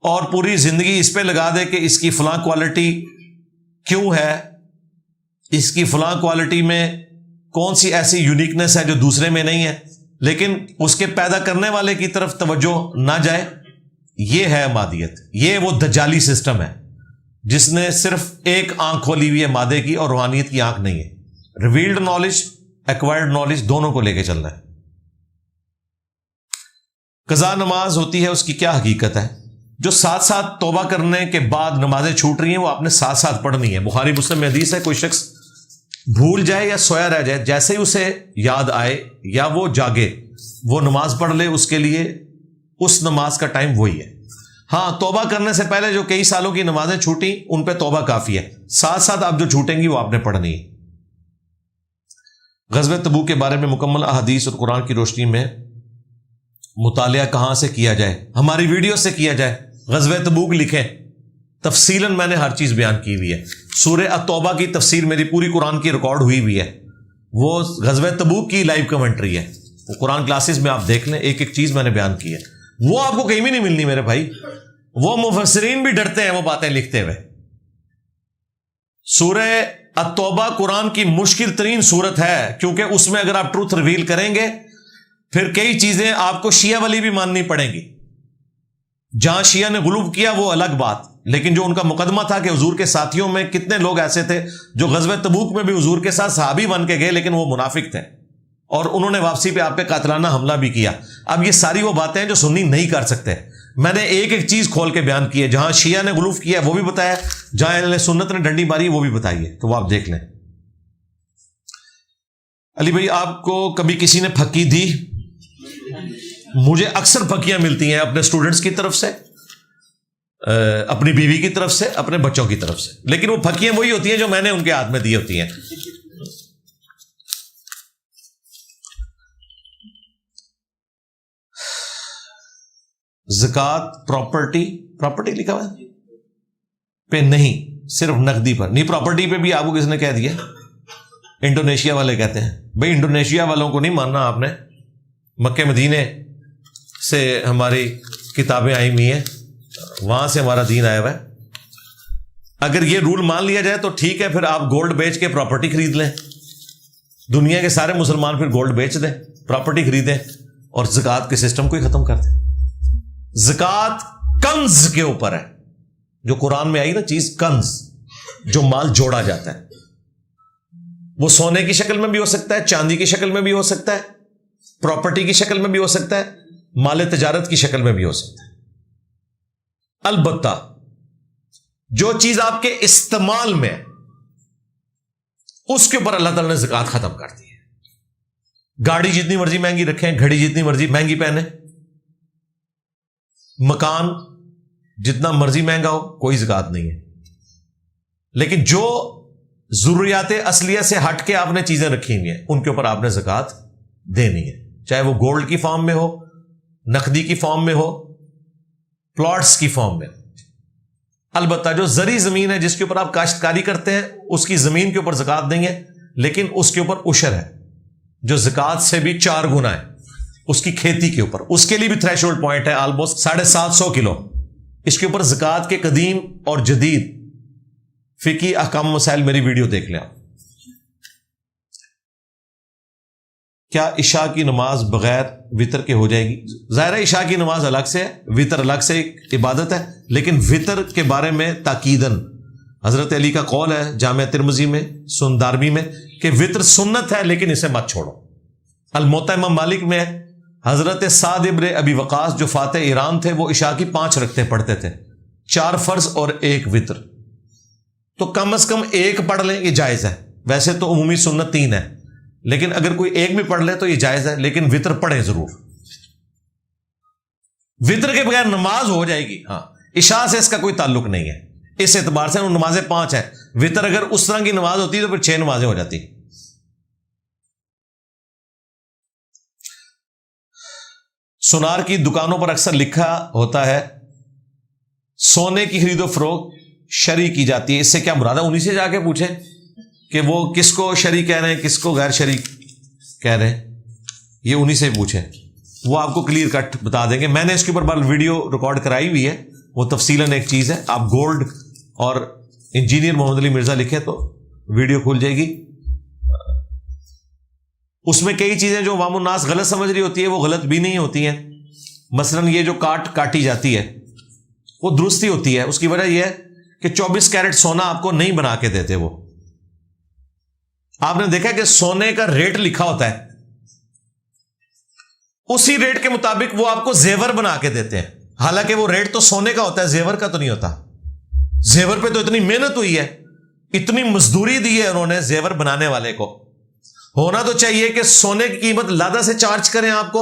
اور پوری زندگی اس پہ لگا دے کہ اس کی فلاں کوالٹی کیوں ہے، اس کی فلاں کوالٹی میں کون سی ایسی یونیکنیس ہے جو دوسرے میں نہیں ہے، لیکن اس کے پیدا کرنے والے کی طرف توجہ نہ جائے، یہ ہے مادیت۔ یہ وہ دجالی سسٹم ہے جس نے صرف ایک آنکھ کھولی ہوئی ہے مادے کی، اور روحانیت کی آنکھ نہیں ہے۔ ریویلڈ نالج، ایکوائرڈ نالج دونوں کو لے کے چل رہا ہے۔ قضا نماز ہوتی ہے، اس کی کیا حقیقت ہے؟ جو ساتھ ساتھ توبہ کرنے کے بعد نمازیں چھوٹ رہی ہیں، وہ آپ نے ساتھ ساتھ پڑھنی ہے۔ بخاری مسلم میں حدیث ہے، کوئی شخص بھول جائے یا سویا رہ جائے، جیسے ہی اسے یاد آئے یا وہ جاگے، وہ نماز پڑھ لے، اس کے لیے اس نماز کا ٹائم وہی ہے۔ ہاں، توبہ کرنے سے پہلے جو کئی سالوں کی نمازیں چھوٹی، ان پہ توبہ کافی ہے، ساتھ ساتھ آپ جو چھوٹیں گی وہ آپ نے پڑھنی ہے۔ غزوہ تبوک کے بارے میں مکمل احادیث اور قرآن کی روشنی میں مطالعہ کہاں سے کیا جائے؟ ہماری ویڈیو سے کیا جائے۔ غزوہ تبوک لکھیں، تفصیلاً میں نے ہر چیز بیان کی ہوئی ہے۔ سورہ التوبہ کی تفسیر میری پوری قرآن کی ریکارڈ ہوئی ہوئی ہے، وہ غزوہ تبوک کی لائیو کمنٹری ہے، وہ قرآن کلاسز میں آپ دیکھ لیں، ایک ایک چیز میں نے بیان کی ہے، وہ آپ کو کہیں بھی نہیں ملنی میرے بھائی۔ وہ مفسرین بھی ڈرتے ہیں وہ باتیں لکھتے ہوئے۔ سورہ التوبہ قرآن کی مشکل ترین سورت ہے، کیونکہ اس میں اگر آپ ٹروتھ ریویل کریں گے، پھر کئی چیزیں آپ کو شیعہ والی بھی ماننی پڑیں گی۔ جہاں شیعہ نے غلو کیا وہ الگ بات، لیکن جو ان کا مقدمہ تھا کہ حضور کے ساتھیوں میں کتنے لوگ ایسے تھے جو غزوہ تبوک میں بھی حضور کے ساتھ صحابی بن کے گئے، لیکن وہ منافق تھے اور انہوں نے واپسی پہ آپ پہ قاتلانہ حملہ بھی کیا۔ اب یہ ساری وہ باتیں ہیں جو سنی نہیں کر سکتے، میں نے ایک ایک چیز کھول کے بیان کی ہے۔ جہاں شیعہ نے غلو کیا وہ بھی بتایا، جہاں اہل سنت نے ڈنڈی ماری وہ بھی بتائیے، تو وہ آپ دیکھ لیں۔ علی بھائی، آپ کو کبھی کسی نے پھکی دی؟ مجھے اکثر پھکیاں ملتی ہیں اپنے اسٹوڈنٹس کی طرف سے، اپنی بیوی کی طرف سے، اپنے بچوں کی طرف سے، لیکن وہ پھکیاں وہی ہوتی ہیں جو میں نے ان کے ہاتھ میں دی ہوتی ہیں۔ زکوٰۃ پراپرٹی لکھا ہوا ہے پہ نہیں، صرف نقدی پر نہیں، پراپرٹی پہ بھی آپ کو کس نے کہہ دیا؟ انڈونیشیا والے کہتے ہیں۔ بھائی انڈونیشیا والوں کو نہیں ماننا آپ نے، مکہ مدینے سے ہماری کتابیں آئی ہوئی ہیں، وہاں سے ہمارا دین آیا ہوا ہے۔ اگر یہ رول مان لیا جائے تو ٹھیک ہے، پھر آپ گولڈ بیچ کے پراپرٹی خرید لیں، دنیا کے سارے مسلمان پھر گولڈ بیچ دیں، پراپرٹی خریدیں اور زکوٰۃ کے سسٹم کو ہی ختم کر دیں۔ زکوٰۃ کنز کے اوپر ہے، جو قرآن میں آئی نا چیز، کنز، جو مال جوڑا جاتا ہے، وہ سونے کی شکل میں بھی ہو سکتا ہے، چاندی کی شکل میں بھی ہو سکتا ہے، پراپرٹی کی شکل میں بھی ہو سکتا ہے، مال تجارت کی شکل میں بھی ہو سکتا ہے۔ البتہ جو چیز آپ کے استعمال میں ہے اس کے اوپر اللہ تعالیٰ نے زکوٰۃ ختم کر دی ہے۔ گاڑی جتنی مرضی مہنگی رکھیں، گھڑی جتنی مرضی مہنگی پہنیں، مکان جتنا مرضی مہنگا ہو، کوئی زکوٰۃ نہیں ہے۔ لیکن جو ضروریات اصلیہ سے ہٹ کے آپ نے چیزیں رکھی ہوئی ہیں ان کے اوپر آپ نے زکوٰۃ دینی ہے، چاہے وہ گولڈ کی فارم میں ہو، نقدی کی فارم میں ہو، پلاٹس کی فارم میں۔ البتہ جو زرعی زمین ہے جس کے اوپر آپ کاشتکاری کرتے ہیں، اس کی زمین کے اوپر زکوٰۃ دیں گے، لیکن اس کے اوپر عشر ہے جو زکوٰۃ سے بھی 4 گنا ہے، اس کی کھیتی کے اوپر، اس کے لیے بھی تھریش ہولڈ پوائنٹ ہے آلموسٹ 750 کلو۔ اس کے اوپر زکوٰۃ کے قدیم اور جدید فقہی احکام مسائل میری ویڈیو دیکھ لیں آپ. کیا عشاء کی نماز بغیر وطر کے ہو جائے گی؟ ظاہر ہے عشاء کی نماز الگ سے ہے، وطر الگ سے ایک عبادت ہے، لیکن وطر کے بارے میں تاکیداً حضرت علی کا قول ہے جامع ترمذی میں، سنن دارمی میں، کہ وطر سنت ہے لیکن اسے مت چھوڑو. الموطا امام مالک میں حضرت سعد ابن ابی وقاص جو فاتح ایران تھے، وہ عشاء کی 5 رکعتیں پڑھتے تھے، 4 فرض اور 1 وطر. تو کم از کم 1 پڑھ لیں، یہ جائز ہے. ویسے تو عمومی سنت 3 ہے، لیکن اگر کوئی 1 بھی پڑھ لے تو یہ جائز ہے، لیکن وطر پڑھیں ضرور. وطر کے بغیر نماز ہو جائے گی، ہاں عشاء سے اس کا کوئی تعلق نہیں ہے. اس اعتبار سے نمازیں 5 ہیں، وطر اگر اس طرح کی نماز ہوتی تو پھر 6 نمازیں ہو جاتی. سونار کی دکانوں پر اکثر لکھا ہوتا ہے سونے کی خرید و فروخت شرعی کی جاتی ہے، اس سے کیا مراد ہے؟ انہی سے جا کے پوچھیں کہ وہ کس کو شرعی کہہ رہے ہیں، کس کو غیر شرعی کہہ رہے ہیں. یہ انہی سے پوچھیں، وہ آپ کو کلیئر کٹ بتا دیں گے. میں نے اس کے اوپر ویڈیو ریکارڈ کرائی ہوئی ہے، وہ تفصیلاً ایک چیز ہے. آپ گولڈ اور انجینئر محمد علی مرزا لکھیں تو ویڈیو کھل جائے گی. اس میں کئی چیزیں جو عوام الناس غلط سمجھ رہی ہوتی ہے وہ غلط بھی نہیں ہوتی ہیں. مثلاً یہ جو کاٹی جاتی ہے وہ درستی ہوتی ہے. اس کی وجہ یہ ہے کہ 24 کیرٹ سونا آپ کو نہیں بنا کے دیتے. وہ آپ نے دیکھا کہ سونے کا ریٹ لکھا ہوتا ہے، اسی ریٹ کے مطابق وہ آپ کو زیور بنا کے دیتے ہیں، حالانکہ وہ ریٹ تو سونے کا ہوتا ہے، زیور کا تو نہیں ہوتا. زیور پہ تو اتنی محنت ہوئی ہے، اتنی مزدوری دی ہے انہوں نے زیور بنانے والے کو. ہونا تو چاہیے کہ سونے کی قیمت لادہ سے چارج کریں آپ کو،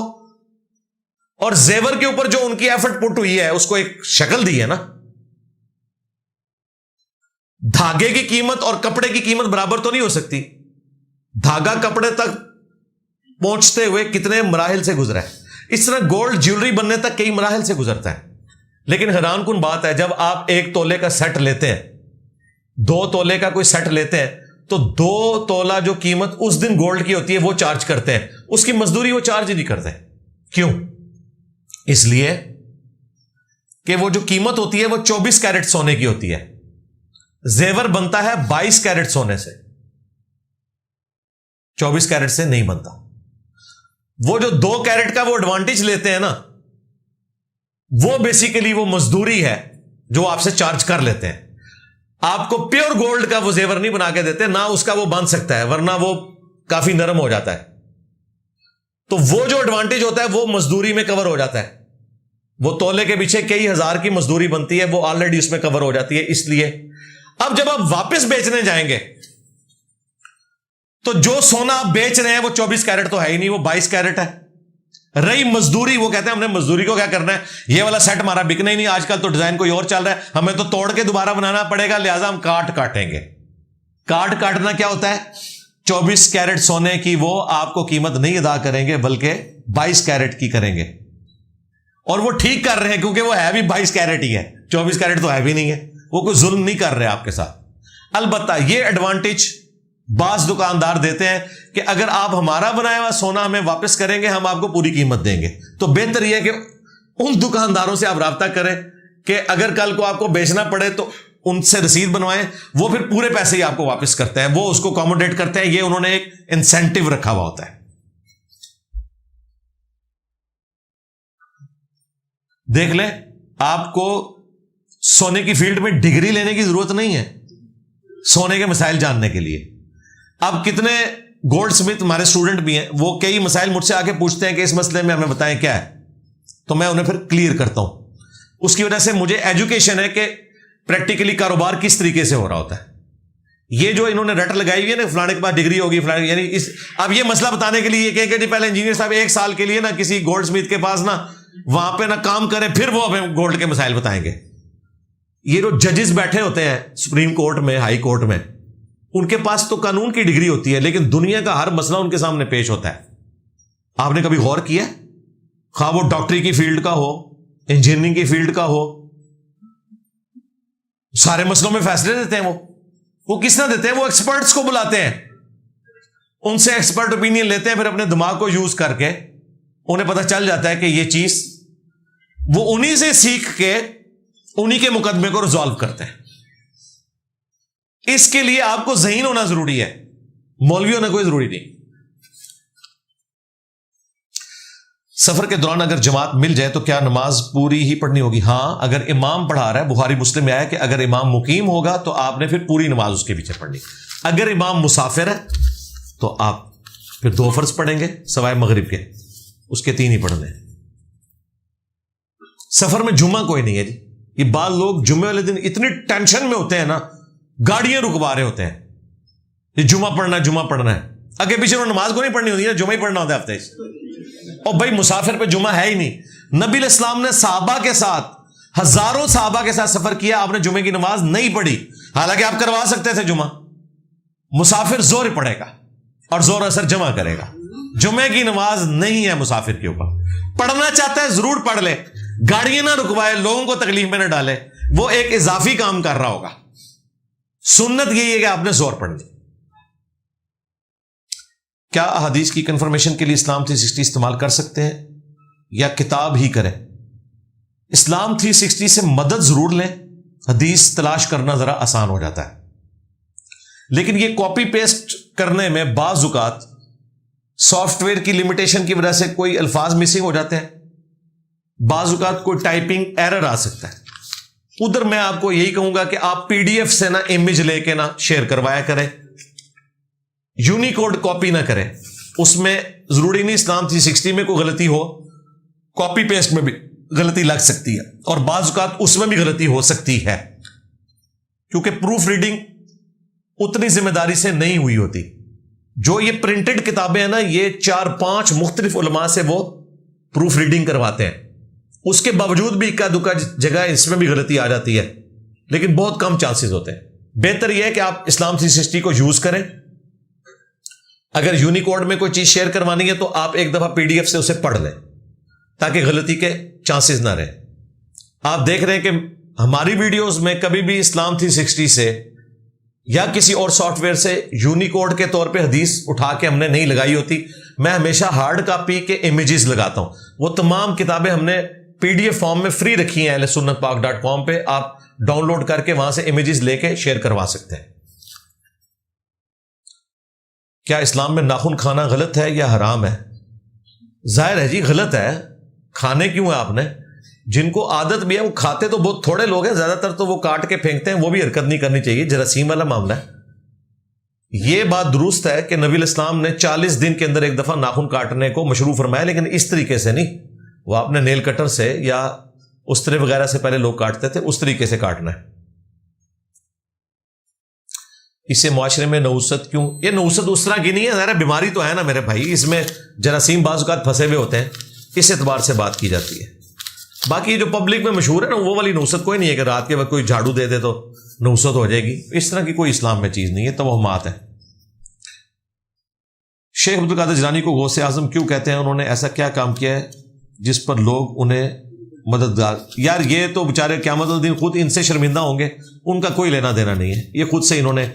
اور زیور کے اوپر جو ان کی ایفرٹ پٹ ہوئی ہے اس کو ایک شکل دی ہے نا. دھاگے کی قیمت اور کپڑے کی قیمت برابر تو نہیں ہو سکتی. دھاگا کپڑے تک پہنچتے ہوئے کتنے مراحل سے گزرا ہے. اس طرح گولڈ جیولری بننے تک کئی مراحل سے گزرتا ہے. لیکن حیران کن بات ہے، جب آپ 1 تولے کا سیٹ لیتے ہیں، 2 تولے کا کوئی سیٹ لیتے ہیں، تو 2 تولہ جو قیمت اس دن گولڈ کی ہوتی ہے وہ چارج کرتے ہیں، اس کی مزدوری وہ چارج ہی نہیں کرتے. کیوں؟ اس لیے کہ وہ جو قیمت ہوتی ہے وہ 24 کیرٹ سونے کی ہوتی ہے. زیور بنتا ہے 22 کیرٹ سونے سے، 24 کیرٹ سے نہیں بنتا. وہ جو 2 کیرٹ کا وہ ایڈوانٹیج لیتے ہیں نا، وہ بیسیکلی وہ مزدوری ہے جو آپ سے چارج کر لیتے ہیں. آپ کو پیور گولڈ کا وہ زیور نہیں بنا کے دیتے، نہ اس کا وہ بن سکتا ہے، ورنہ وہ کافی نرم ہو جاتا ہے. تو وہ جو ایڈوانٹیج ہوتا ہے وہ مزدوری میں کور ہو جاتا ہے. وہ تولے کے پیچھے کئی ہزار کی مزدوری بنتی ہے، وہ آلریڈی اس میں کور ہو جاتی ہے. اس لیے اب جب آپ واپس بیچنے جائیں گے تو جو سونا آپ بیچ رہے ہیں وہ 24 کیرٹ تو ہے ہی نہیں، وہ 22 کیرٹ ہے. رہی مزدوری، وہ کہتے ہیں ہم نے مزدوری کو کیا کرنا ہے، یہ والا سیٹ ہمارا بکنا ہی نہیں، آج کل تو ڈیزائن کوئی اور چل رہا ہے، ہمیں تو توڑ کے دوبارہ بنانا پڑے گا، لہٰذا ہم کاٹیں گے. کاٹنا کیا ہوتا ہے؟ 24 کیرٹ سونے کی وہ آپ کو قیمت نہیں ادا کریں گے، بلکہ 22 کیرٹ کی کریں گے. اور وہ ٹھیک کر رہے ہیں کیونکہ وہ ہے بھی 22 کیرٹ ہی ہے، 24 کیرٹ تو ہے بھی نہیں ہے. وہ کوئی ظلم نہیں کر رہے آپ کے ساتھ. البتہ یہ ایڈوانٹیج بعض دکاندار دیتے ہیں کہ اگر آپ ہمارا بنایا ہوا سونا ہمیں واپس کریں گے، ہم آپ کو پوری قیمت دیں گے. تو بہتر یہ ہے کہ ان دکانداروں سے آپ رابطہ کریں کہ اگر کل کو آپ کو بیچنا پڑے تو ان سے رسید بنوائیں، وہ پھر پورے پیسے ہی آپ کو واپس کرتے ہیں، وہ اس کو اکوموڈیٹ کرتے ہیں. یہ انہوں نے ایک انسینٹیو رکھا ہوا ہوتا ہے. دیکھ لیں، آپ کو سونے کی فیلڈ میں ڈگری لینے کی ضرورت نہیں ہے سونے کے مسائل جاننے کے لیے. اب کتنے گولڈ سمتھ ہمارے اسٹوڈنٹ بھی ہیں، وہ کئی مسائل مجھ سے آ کے پوچھتے ہیں کہ اس مسئلے میں ہمیں بتائیں کیا ہے، تو میں انہیں پھر کلیئر کرتا ہوں. اس کی وجہ سے مجھے ایجوکیشن ہے کہ پریکٹیکلی کاروبار کس طریقے سے ہو رہا ہوتا ہے. یہ جو انہوں نے رٹ لگائی ہوئی ہے نا، فلانے کے پاس ڈگری ہوگی، فلانے، یعنی اب یہ مسئلہ بتانے کے لیے کہ جی پہلے انجینئر صاحب 1 سال کے لیے نا کسی گولڈ سمتھ کے پاس نا وہاں پہ نا کام کریں، پھر وہ ہمیں گولڈ کے مسائل بتائیں گے. یہ جو ججز بیٹھے ہوتے ہیں سپریم کورٹ میں، ہائی کورٹ میں، ان کے پاس تو قانون کی ڈگری ہوتی ہے، لیکن دنیا کا ہر مسئلہ ان کے سامنے پیش ہوتا ہے. آپ نے کبھی غور کیا؟ خواہ وہ ڈاکٹری کی فیلڈ کا ہو، انجینئرنگ کی فیلڈ کا ہو، سارے مسئلوں میں فیصلے دیتے ہیں. وہ کس طرح دیتے ہیں؟ وہ ایکسپرٹس کو بلاتے ہیں، ان سے ایکسپرٹ اوپینین لیتے ہیں، پھر اپنے دماغ کو یوز کر کے انہیں پتہ چل جاتا ہے کہ یہ چیز، وہ انہی سے سیکھ کے انہی کے مقدمے کو ریزالو کرتے ہیں. اس کے لیے آپ کو ذہین ہونا ضروری ہے، مولوی ہونا کوئی ضروری نہیں۔ سفر کے دوران اگر جماعت مل جائے تو کیا نماز پوری ہی پڑھنی ہوگی؟ ہاں، اگر امام پڑھا رہا ہے، بخاری مسلم میں آیا کہ اگر امام مقیم ہوگا تو آپ نے پھر پوری نماز اس کے پیچھے پڑھنی۔ اگر امام مسافر ہے تو آپ پھر 2 فرض پڑھیں گے سوائے مغرب کے، اس کے 3 ہی پڑھنے۔ سفر میں جمعہ کوئی نہیں ہے جی، یہ بعض لوگ جمعے والے دن اتنی ٹینشن میں ہوتے ہیں نا، گاڑیاں رکوا رہے ہوتے ہیں، یہ جمعہ پڑھنا ہے، آگے پیچھے انہوں نے نماز کو نہیں پڑھنی ہوتی ہے، جمعہ ہی پڑھنا ہوتا ہے ہفتے سے۔ اور بھائی مسافر پہ جمعہ ہے ہی نہیں۔ نبی علیہ السلام نے صحابہ کے ساتھ، ہزاروں صحابہ کے ساتھ سفر کیا، آپ نے جمعے کی نماز نہیں پڑھی، حالانکہ آپ کروا سکتے تھے جمعہ۔ مسافر زور پڑھے گا اور زور اثر جمع کرے گا، جمعے کی نماز نہیں ہے مسافر کے اوپر۔ پڑھنا چاہتا ہے ضرور پڑھ لے، گاڑیاں نہ رکوائے، لوگوں کو تکلیف میں نہ ڈالے، وہ ایک اضافی کام کر رہا ہوگا۔ سنت یہی ہے کہ آپ نے زور پڑھنی۔ کیا احادیث کی کنفرمیشن کے لیے اسلام 360 استعمال کر سکتے ہیں یا کتاب ہی کریں؟ اسلام 360 سے مدد ضرور لیں، حدیث تلاش کرنا ذرا آسان ہو جاتا ہے، لیکن یہ کاپی پیسٹ کرنے میں بعض اوقات سافٹ ویئر کی لمیٹیشن کی وجہ سے کوئی الفاظ مسنگ ہو جاتے ہیں، بعض اوقات کوئی ٹائپنگ ایرر آ سکتا ہے۔ ادھر میں آپ کو یہی کہوں گا کہ آپ پی ڈی ایف سے نہ امیج لے کے نہ شیئر کروایا کریں، یونیکوڈ کاپی نہ کریں، اس میں ضروری نہیں اسلام 360 میں کوئی غلطی ہو، کاپی پیسٹ میں بھی غلطی لگ سکتی ہے، اور بعض اوقات اس میں بھی غلطی ہو سکتی ہے، کیونکہ پروف ریڈنگ اتنی ذمہ داری سے نہیں ہوئی ہوتی۔ جو یہ پرنٹڈ کتابیں ہیں نا، یہ 4-5 مختلف علماء سے وہ پروف ریڈنگ کرواتے ہیں، اس کے باوجود بھی اکا دکا جگہ اس میں بھی غلطی آ جاتی ہے، لیکن بہت کم چانسز ہوتے ہیں۔ بہتر یہ ہے کہ آپ اسلام 360 کو یوز کریں۔ اگر یونیکوڈ میں کوئی چیز شیئر کروانی ہے تو آپ ایک دفعہ پی ڈی ایف سے اسے پڑھ لیں تاکہ غلطی کے چانسز نہ رہیں۔ آپ دیکھ رہے ہیں کہ ہماری ویڈیوز میں کبھی بھی اسلام 360 سے یا کسی اور سافٹ ویئر سے یونیکوڈ کے طور پہ حدیث اٹھا کے ہم نے نہیں لگائی ہوتی، میں ہمیشہ ہارڈ کاپی کے امیجز لگاتا ہوں۔ وہ تمام کتابیں ہم نے پی ڈی ایف فارم میں فری رکھی ہیں ahlsunnatpak.com پہ، آپ ڈاؤن لوڈ کر کے وہاں سے امیجز لے کے شیئر کروا سکتے ہیں۔ کیا اسلام میں ناخن کھانا غلط ہے یا حرام ہے؟ ظاہر ہے جی غلط ہے، کھانے کیوں ہے آپ نے؟ جن کو عادت بھی ہے وہ کھاتے تو بہت تھوڑے لوگ ہیں، زیادہ تر تو وہ کاٹ کے پھینکتے ہیں، وہ بھی حرکت نہیں کرنی چاہیے، جراثیم والا معاملہ ہے۔ یہ بات درست ہے کہ نبی علیہ السلام نے 40 دن کے اندر ایک دفعہ ناخن کاٹنے کو مشروع فرمایا، لیکن اس طریقے سے نہیں، وہ آپ نے نیل کٹر سے یا استرے وغیرہ سے پہلے لوگ کاٹتے تھے، اس طریقے سے کاٹنا ہے۔ اسے معاشرے میں نحوست کیوں؟ یہ نحوست اس طرح کی نہیں ہے، ظاہر بیماری تو ہے نا میرے بھائی، اس میں جراثیم بعض اوقات پھنسے ہوئے ہوتے ہیں، اس اعتبار سے بات کی جاتی ہے۔ باقی جو پبلک میں مشہور ہے نا، وہ والی نحوست کوئی نہیں ہے کہ رات کے وقت کوئی جھاڑو دے دے تو نحوست ہو جائے گی، اس طرح کی کوئی اسلام میں چیز نہیں ہے، توہمات ہے۔ شیخ عبدالقادر جیلانی کو غوث اعظم کیوں کہتے ہیں؟ انہوں نے ایسا کیا کام کیا ہے جس پر لوگ انہیں مددگار؟ یار یہ تو بیچارے قیامت الدین خود ان سے شرمندہ ہوں گے، ان کا کوئی لینا دینا نہیں ہے، یہ خود سے انہوں نے،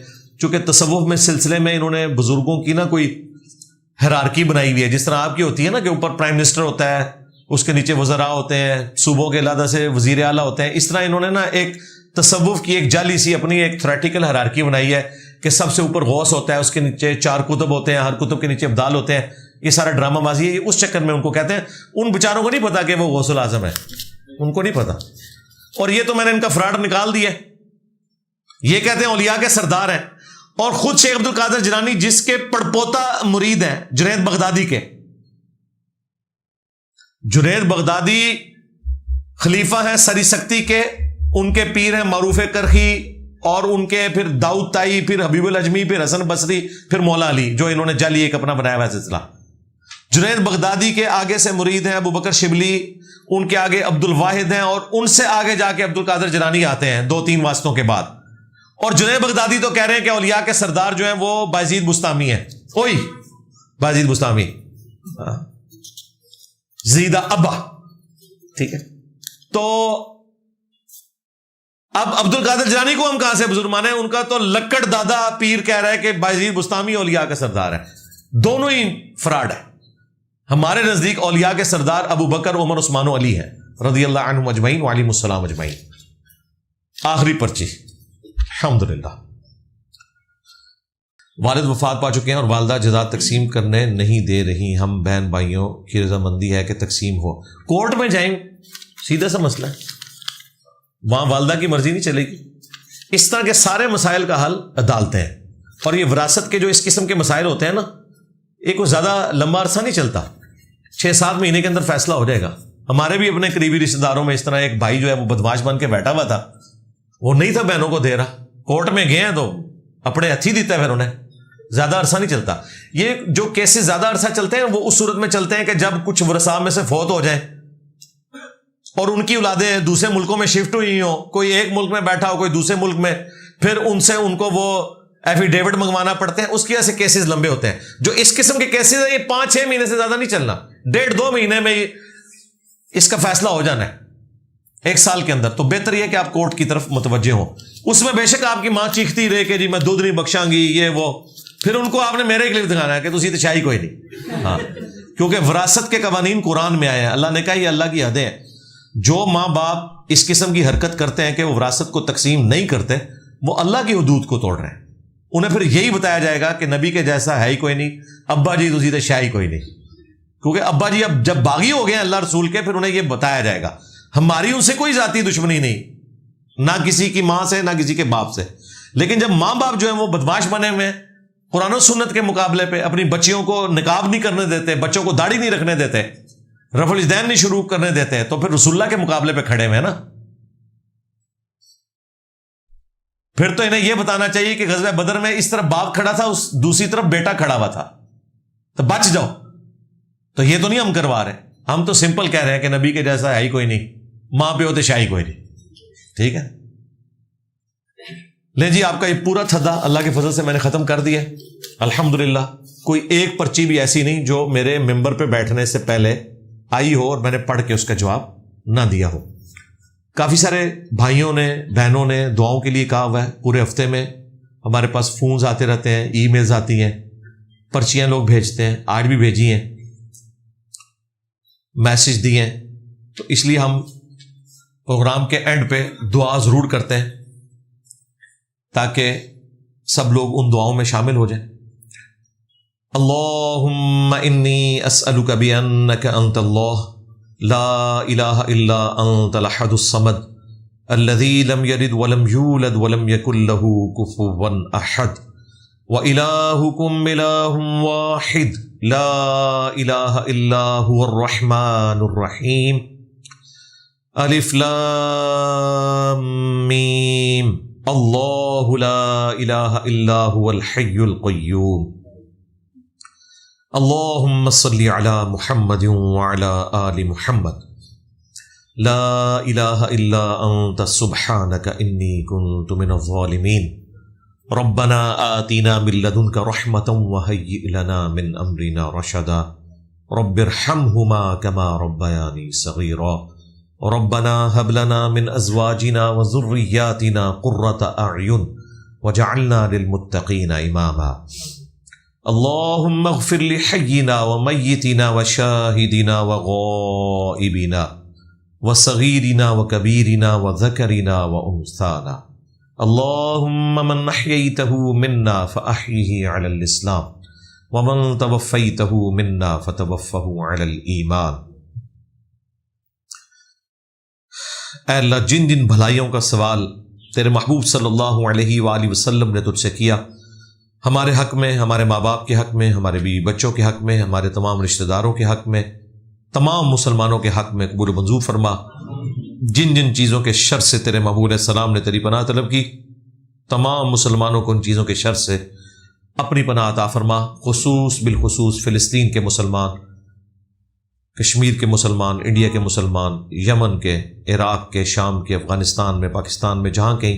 چونکہ تصوف میں سلسلے میں انہوں نے بزرگوں کی نا کوئی ہیرارکی بنائی ہوئی ہے، جس طرح آپ کی ہوتی ہے نا کہ اوپر پرائم منسٹر ہوتا ہے، اس کے نیچے وزراء ہوتے ہیں، صوبوں کے علیحدہ سے وزیر اعلیٰ ہوتے ہیں، اس طرح انہوں نے نا ایک تصوف کی ایک جعلی سی اپنی ایک تھریٹیکل ہیرارکی بنائی ہے کہ سب سے اوپر غوث ہوتا ہے، اس کے نیچے 4 کتب ہوتے ہیں، ہر کتب کے نیچے ابدال ہوتے ہیں، یہ سارا ڈرامہ بازی ہے، اس چکر میں ان کو کہتے ہیں۔ ان بیچاروں کو نہیں پتا کہ وہ غوث الاعظم ہے، ان کو نہیں پتا، اور یہ تو میں نے ان کا فراڈ نکال دیا، یہ کہتے ہیں اولیاء کے سردار ہیں، اور خود شیخ عبدالقادر جیلانی جس کے پڑپوتا مرید ہیں جنید بغدادی کے، جنید بغدادی خلیفہ ہیں سری سکتی کے، ان کے پیر ہیں معروف کرخی، اور ان کے پھر داؤد تائی، پھر حبیب الاجمی، پھر حسن بصری، پھر مولا علی، جو انہوں نے جعلی ایک اپنا بنایا ہوا سلسلہ۔ جنید بغدادی کے آگے سے مرید ہیں ابو بکر شبلی، ان کے آگے عبد الواحد ہیں، اور ان سے آگے جا کے عبدالقادر جیلانی آتے ہیں 2-3 واسطوں کے بعد۔ اور جنید بغدادی تو کہہ رہے ہیں کہ اولیاء کے سردار جو ہیں وہ بایزید بستامی ہیں، اوئی بایزید بستامی، زیدہ ابا، ٹھیک ہے۔ تو اب عبدالقادر جیلانی کو ہم کہاں سے بزرگ مانے؟ ان کا تو لکڑ دادا پیر کہہ رہا ہے کہ بایزید بستامی اولیاء کا سردار ہے، دونوں ہی فراڈ ہے۔ ہمارے نزدیک اولیاء کے سردار ابو بکر، عمر، عثمان و علی ہیں رضی اللہ عنہم اجمعین وعلیہم السلام اجمعین۔ آخری پرچی، الحمدللہ۔ والد وفات پا چکے ہیں اور والدہ جائیداد تقسیم کرنے نہیں دے رہی، ہم بہن بھائیوں کی رضامندی ہے کہ تقسیم ہو۔ کورٹ میں جائیں، سیدھا سا مسئلہ ہے، وہاں والدہ کی مرضی نہیں چلے گی۔ اس طرح کے سارے مسائل کا حل عدالتیں ہیں، اور یہ وراثت کے جو اس قسم کے مسائل ہوتے ہیں نا، ایک کو زیادہ لمبا عرصہ نہیں چلتا، 6-7 مہینے کے اندر فیصلہ ہو جائے گا۔ ہمارے بھی اپنے قریبی رشتے داروں میں اس طرح ایک بھائی جو ہے وہ بدمعاش بن کے بیٹھا ہوا تھا، وہ نہیں تھا بہنوں کو دے رہا، کورٹ میں گئے ہیں تو اپنے ہتھی دیتا ہے، پھر انہیں زیادہ عرصہ نہیں چلتا۔ یہ جو کیسز زیادہ عرصہ چلتے ہیں وہ اس صورت میں چلتے ہیں کہ جب کچھ ورثاء میں سے فوت ہو جائیں اور ان کی اولادیں دوسرے ملکوں میں شفٹ ہوئی ہوں، کوئی ایک ملک میں بیٹھا ہو، کوئی دوسرے ملک میں، پھر ان سے ان کو وہ ایفیڈیوٹ منگوانا پڑتے ہیں، اس کی وجہ سے کیسز لمبے ہوتے ہیں۔ جو اس قسم کے کیسز ہیں یہ 5-6 مہینے سے زیادہ نہیں چلنا، 1.5-2 مہینے میں اس کا فیصلہ ہو جانا ہے، 1 سال کے اندر۔ تو بہتر یہ کہ آپ کورٹ کی طرف متوجہ ہوں۔ اس میں بے شک آپ کی ماں چیختی رہے کہ جی میں دودھ نہیں بخشاں گی، یہ وہ، پھر ان کو آپ نے میرے کلپ دکھانا ہے کہ تسی تو شاہی کوئی نہیں۔ ہاں، کیونکہ وراثت کے قوانین قرآن میں آئے ہیں، اللہ نے کہا یہ اللہ کی حدیں ہیں۔ جو ماں باپ اس قسم کی حرکت کرتے ہیں کہ وہ وراثت کو تقسیم نہیں کرتے، وہ اللہ کی حدود کو توڑ رہے ہیں۔ انہیں پھر یہی بتایا جائے گا کہ نبی کے جیسا ہے ہی کوئی نہیں، ابا جی تسی تو شاہی کوئی نہیں، کیونکہ ابا جی اب جب باغی ہو گئے ہیں اللہ رسول کے، پھر انہیں یہ بتایا جائے گا۔ ہماری ان سے کوئی ذاتی دشمنی نہیں، نہ کسی کی ماں سے نہ کسی کے باپ سے، لیکن جب ماں باپ جو ہیں وہ بدمعاش بنے ہوئے ہیں، قرآن و سنت کے مقابلے پہ اپنی بچیوں کو نقاب نہیں کرنے دیتے، بچوں کو داڑھی نہیں رکھنے دیتے، رفع الیدین نہیں شروع کرنے دیتے، تو پھر رسول اللہ کے مقابلے پہ کھڑے ہوئے ہیں نا۔ پھر تو انہیں یہ بتانا چاہیے کہ غزوہ بدر میں اس طرف باپ کھڑا تھا، اس دوسری طرف بیٹا کھڑا ہوا تھا، تو بچ جاؤ۔ تو یہ تو نہیں ہم کروا رہے، ہم تو سمپل کہہ رہے ہیں کہ نبی کے جیسا ہے ہی کوئی نہیں، ماں پہ ہوتے شاہی کوئی نہیں، ٹھیک ہے۔ لے جی، آپ کا یہ پورا تھدا اللہ کے فضل سے میں نے ختم کر دیا الحمدللہ۔ کوئی ایک پرچی بھی ایسی نہیں جو میرے ممبر پہ بیٹھنے سے پہلے آئی ہو اور میں نے پڑھ کے اس کا جواب نہ دیا ہو۔ کافی سارے بھائیوں نے بہنوں نے دعاؤں کے لیے کہا ہوا ہے، پورے ہفتے میں ہمارے پاس فونز آتے رہتے ہیں، ای میلز آتی ہیں، پرچیاں لوگ بھیجتے ہیں، آج بھی بھیجی ہیں، میسج دیے ہیں، تو اس لیے ہم پروگرام کے اینڈ پہ دعا ضرور کرتے ہیں تاکہ سب لوگ ان دعاؤں میں شامل ہو جائیں۔ اللہم انی اسألک بانک انت اللہ لا الہ الا انت الاحد الصمد الذی لم یلد ولم یولد ولم یکن لہ کفوا احد وإلہکم الہ واحد لا الہ الا هو الرحمن الرحیم الف لام میم اللہ لا الہ الا هو الحی القیوم اللہم صلی علی محمد وعلی آل محمد لا الہ الا انت سبحانک انی کنت من الظالمین ربنا آتنا من لدنک رحمتا وہیئ لنا من امرنا رشدا رب ارحمہما کما ربیانی صغیرا ربنا هب لنا من ازواجنا وذرياتنا قرة اعین وجعلنا للمتقین اماما اللهم اغفر لحينا وميتنا وشاهدنا وغائبنا وصغيرنا وكبيرنا وذكرنا وأنثانا اللهم من أحييته منا فأحيه على الإسلام ومن توفيته منا فتوفه على الإيمان۔ اے اللہ، جن جن بھلائیوں کا سوال تیرے محبوب صلی اللہ علیہ وآلہ وسلم نے تجھ سے کیا، ہمارے حق میں، ہمارے ماں باپ کے حق میں، ہمارے بیوی بچوں کے حق میں، ہمارے تمام رشتہ داروں کے حق میں، تمام مسلمانوں کے حق میں قبول و منظور فرما۔ جن جن چیزوں کے شر سے تیرے محبوب علیہ السلام نے تیری پناہ طلب کی، تمام مسلمانوں کو ان چیزوں کے شر سے اپنی پناہ عطا فرما، خصوص بالخصوص فلسطین کے مسلمان، کشمیر کے مسلمان، انڈیا کے مسلمان، یمن کے، عراق کے، شام کے، افغانستان میں، پاکستان میں، جہاں کہیں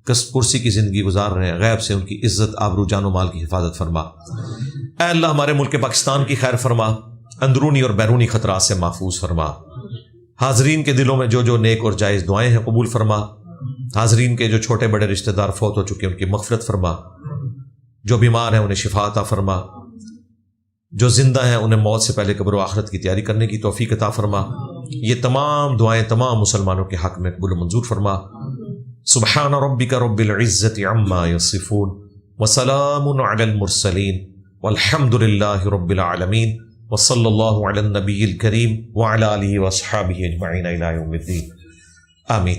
کرسی کی زندگی گزار رہے ہیں، غیب سے ان کی عزت، آبرو، جان و مال کی حفاظت فرما۔ اے اللہ، ہمارے ملک پاکستان کی خیر فرما، اندرونی اور بیرونی خطرات سے محفوظ فرما۔ حاضرین کے دلوں میں جو جو نیک اور جائز دعائیں ہیں قبول فرما۔ حاضرین کے جو چھوٹے بڑے رشتہ دار فوت ہو چکے ان کی مغفرت فرما، جو بیمار ہیں انہیں شفا عطا فرما، جو زندہ ہیں انہیں موت سے پہلے قبر و آخرت کی تیاری کرنے کی توفیق عطا فرما۔ یہ تمام دعائیں تمام مسلمانوں کے حق میں قبول و منظور فرما۔ سبحان ربک رب العزت عما یصفون وسلام علی المرسلین والحمد للہ رب العالمین وصلی اللہ علی النبی الکریم وعلی آلہ واصحابہ اجمعین الی یوم الدین. آمین.